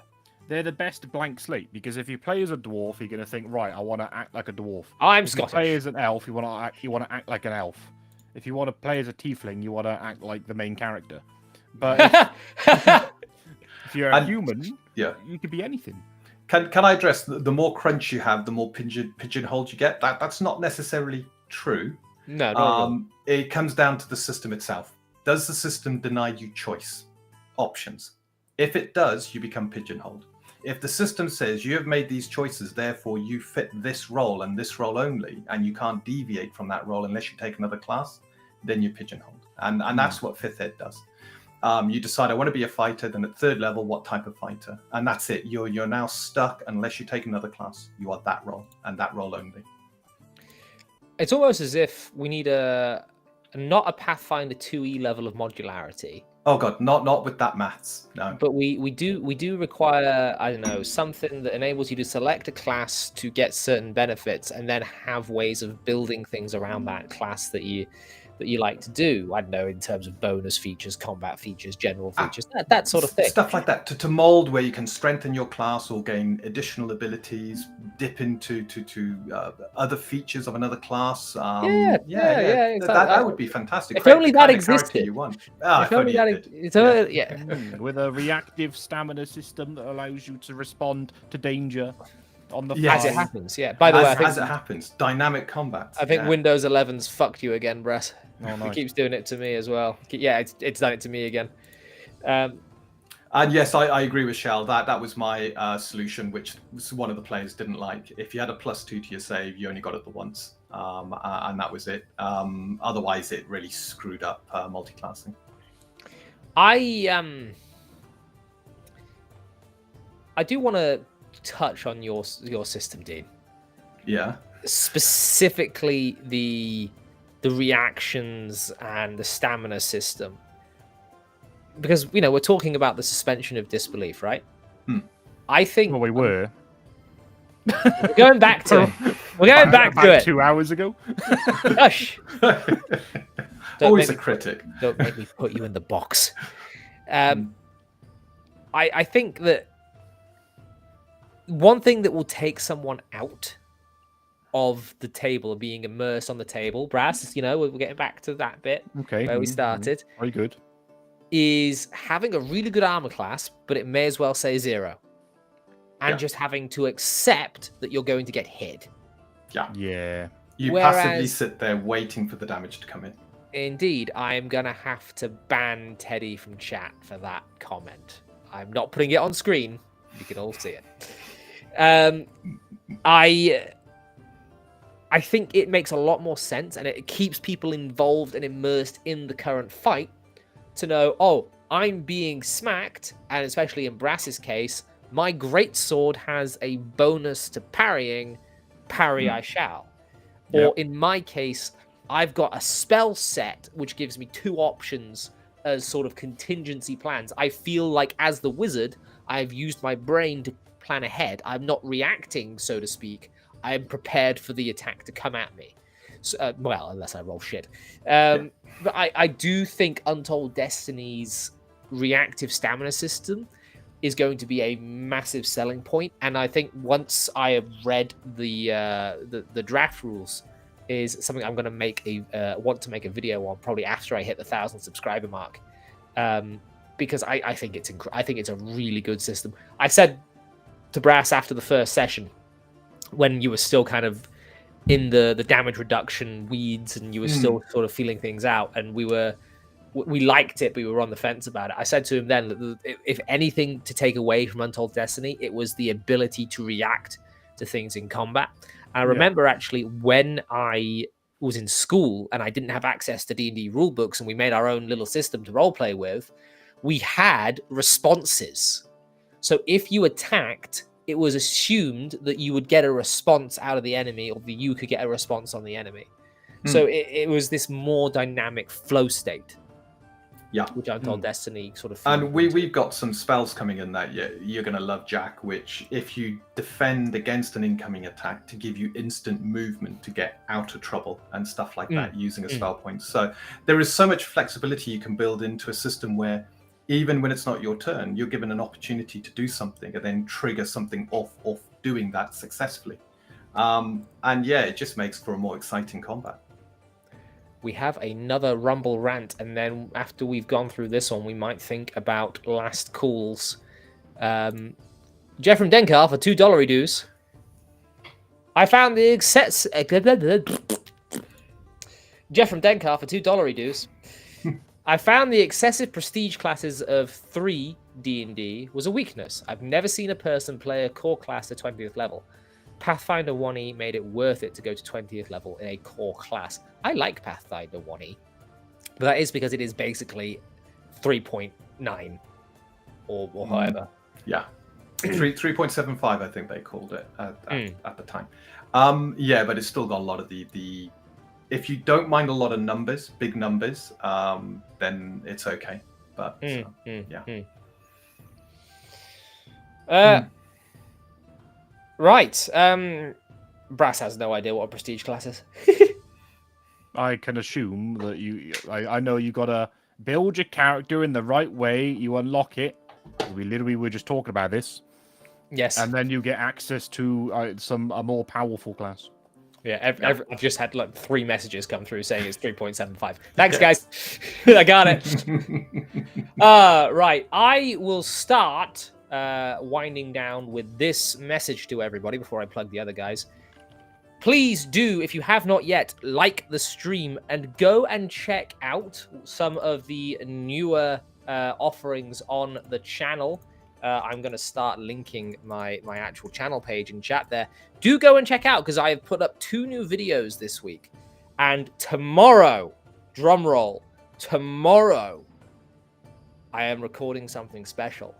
they're the best blank slate, because if you play as a dwarf, you're going to think, right, I want to act like a dwarf. I'm If you Scottish. play as an elf, you want to act like an elf. If you want to play as a tiefling, you want to act like the main character. But if you're a human, you could be anything. Can I address the more crunch you have, the more pigeonholed you get? That's not necessarily true. No, not it comes down to the system itself. Does the system deny you choice options? If it does, you become pigeonholed. If the system says you have made these choices, therefore you fit this role and this role only, and you can't deviate from that role unless you take another class, then you're pigeonholed. And that's what 5th Ed does. You decide, I want to be a fighter, then at 3rd level, what type of fighter? And that's it. You're now stuck unless you take another class. You are that role and that role only. It's almost as if we need not a Pathfinder 2e level of modularity. Oh god, not with that maths. No. But we do require, I don't know, something that enables you to select a class to get certain benefits and then have ways of building things around that class that you like to do. I don't know, in terms of bonus features, combat features, general features, that sort of thing. Stuff like that to mold where you can strengthen your class or gain additional abilities, dip into other features of another class. Exactly. That would be fantastic. If only that existed. You want. If only that with a reactive stamina system that allows you to respond to danger on the as it happens. By the way, as it happens, dynamic combat. I think Windows 11's fucked you again, Brett. Oh, nice. It keeps doing it to me as well. Yeah, it's done it to me again. And yes, I agree with Shell. That was my solution, which one of the players didn't like. If you had a +2 to your save, you only got it the once, and that was it. Otherwise, it really screwed up multi-classing. I do want to touch on your system, Dean. Yeah. Specifically the reactions and the stamina system, because we're talking about the suspension of disbelief, right? I think. Well, we were. We're going back to it. We're going back to it. 2 hours ago. Hush. Always a critic. Don't make me put you in the box. I think that one thing that will take someone out of the table, being immersed on the table, Brass, we're getting back to that bit where we started. Very good. Is having a really good armor class, but it may as well say 0. And just having to accept that you're going to get hit. Yeah. You passively sit there waiting for the damage to come in. Indeed, I'm going to have to ban Teddy from chat for that comment. I'm not putting it on screen. You can all see it. I think it makes a lot more sense, and it keeps people involved and immersed in the current fight to know, I'm being smacked, and especially in Brass's case, my greatsword has a bonus to parrying. Parry I shall. Yep. Or in my case, I've got a spell set which gives me 2 options as sort of contingency plans. I feel like as the wizard, I've used my brain to plan ahead. I'm not reacting, so to speak. I am prepared for the attack to come at me. So, well, unless I roll shit. But I do think Untold Destiny's reactive stamina system is going to be a massive selling point. And I think once I have read the draft rules, is something I'm going to want to make a video on probably after I hit the 1,000 subscriber mark, because I think it's a really good system. I said to Brass after the first session, when you were still kind of in the damage reduction weeds and you were still sort of feeling things out, and we liked it, but we were on the fence about it. I said to him then that if anything to take away from Untold Destiny, it was the ability to react to things in combat. And I remember actually when I was in school and I didn't have access to D&D rule books and we made our own little system to roleplay with, we had responses. So if you attacked, it was assumed that you would get a response out of the enemy, or that you could get a response on the enemy. So it was this more dynamic flow state. Yeah, which Untold Destiny sort of. And we've got some spells coming in that you're going to love, Jack, which if you defend against an incoming attack, to give you instant movement to get out of trouble and stuff like that using a spell point. So there is so much flexibility you can build into a system where even when it's not your turn, you're given an opportunity to do something and then trigger something off doing that successfully. And yeah, it just makes for a more exciting combat. We have another Rumble rant, and then after we've gone through this one, we might think about last calls. Jeff from Denkar for $2 dues. I found the excess. Jeff from Denkar for $2 dues. I found the excessive prestige classes of 3 D&D was a weakness. I've never seen a person play a core class to 20th level. Pathfinder 1E made it worth it to go to 20th level in a core class. I like Pathfinder 1E, but that is because it is basically 3.9 or however. Yeah. 3.75, I think they called it at the time. Yeah, but it's still got a lot of the if you don't mind a lot of numbers, big numbers, then it's okay. But yeah. Right. Brass has no idea what a prestige class is. I can assume that I know you gotta build your character in the right way. You unlock it. We literally were just talking about this. Yes. And then you get access to a more powerful class. Yeah, I've just had like 3 messages come through saying it's 3.75. Thanks, guys. I got it. Right. I will start winding down with this message to everybody before I plug the other guys. Please do, if you have not yet, like the stream and go and check out some of the newer offerings on the channel. I'm going to start linking my actual channel page in chat there. Do go and check out, because I have put up 2 new videos this week. And tomorrow, drum roll, tomorrow, I am recording something special.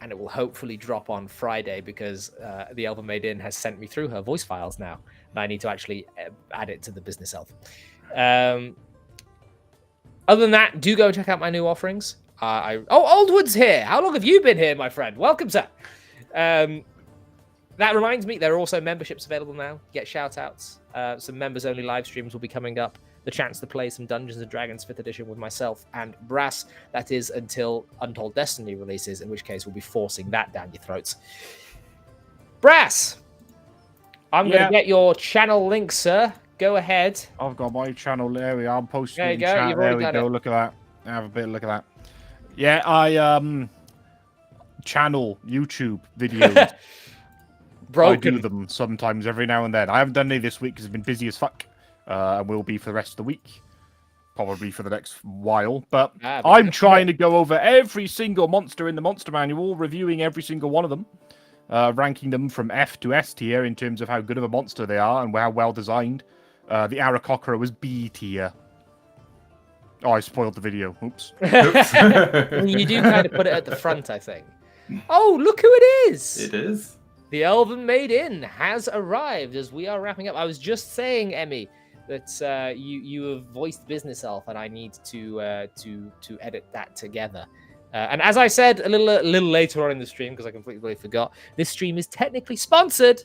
And it will hopefully drop on Friday, because the Elven Maiden has sent me through her voice files now. And I need to actually add it to the business elf. Other than that, do go and check out my new offerings. Oldwood's here. How long have you been here, my friend? Welcome, sir. That reminds me, there are also memberships available now. Get shout-outs. Some members-only live streams will be coming up. The chance to play some Dungeons & Dragons 5th edition with myself and Brass. That is until Untold Destiny releases, in which case we'll be forcing that down your throats. Brass, I'm going to get your channel link, sir. Go ahead. I've got my channel there. We are. I'm posting there you in go. chat. You've there already we done go. it. Look at that. Have a bit look at that. Yeah, I channel YouTube videos. Broken. I do them sometimes every now and then. I haven't done any this week because I've been busy as fuck. And will be for the rest of the week. Probably for the next while. But I'm trying to go over every single monster in the Monster Manual, reviewing every single one of them. Ranking them from F to S tier in terms of how good of a monster they are and how well designed. The Aarakocra was B tier. Oh, I spoiled the video. Oops. You do kind of put it at the front, I think. Oh, look who it is! It is. The Elven Maiden has arrived as we are wrapping up. I was just saying, Emmy, that you have voiced Business Elf, and I need to edit that together. And as I said a little later on in the stream, because I completely forgot, this stream is technically sponsored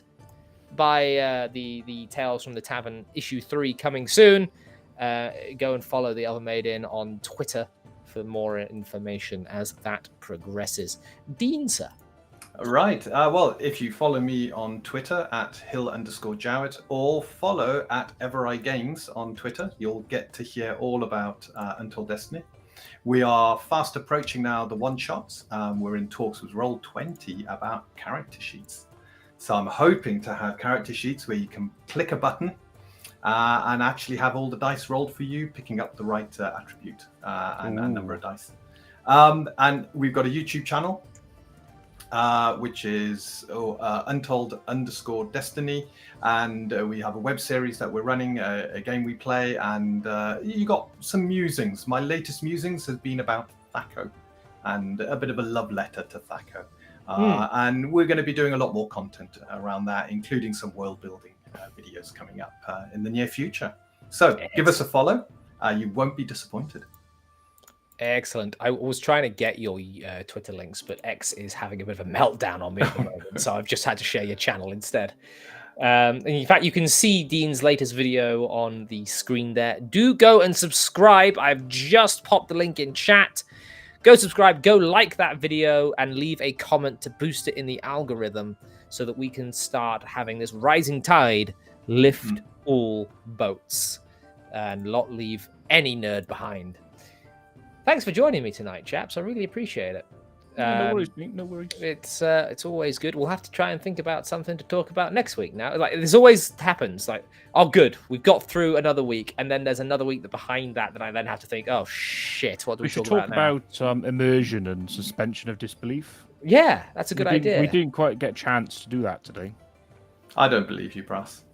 by the Tales from the Tavern issue 3 coming soon. Go and follow the Elven Maiden on Twitter for more information as that progresses. Dean, sir. Right. Well, if you follow me on Twitter at Hill_Jowett or follow at Evereye Games on Twitter, you'll get to hear all about Untold Destiny. We are fast approaching now the one-shots. We're in talks with Roll20 about character sheets. So I'm hoping to have character sheets where you can click a button and actually have all the dice rolled for you, picking up the right attribute and number of dice. And we've got a YouTube channel, which is Untold_Destiny. And we have a web series that we're running, a game we play, and you got some musings. My latest musings has been about Thaco and a bit of a love letter to Thaco. And we're going to be doing a lot more content around that, including some world building videos coming up in the near future. So give us a follow. You won't be disappointed. Excellent. I was trying to get your Twitter links, but X is having a bit of a meltdown on me at the moment, so I've just had to share your channel instead. And in fact, you can see Dean's latest video on the screen there. Do go and subscribe. I've just popped the link in chat. go subscribe, go like that video, and leave a comment to boost it in the algorithm so that we can start having this rising tide lift all boats and not leave any nerd behind. Thanks for joining me tonight, chaps. I really appreciate it. No worries, mate. No worries. It's always good. We'll have to try and think about something to talk about next week now. Like, this always happens. Like, oh, good, we've got through another week, and then there's another week that behind that I then have to think, oh shit, what do we should talk talk about now? Immersion and suspension of disbelief. Yeah, that's a good idea. We didn't quite get a chance to do that today. I don't believe you, Brass.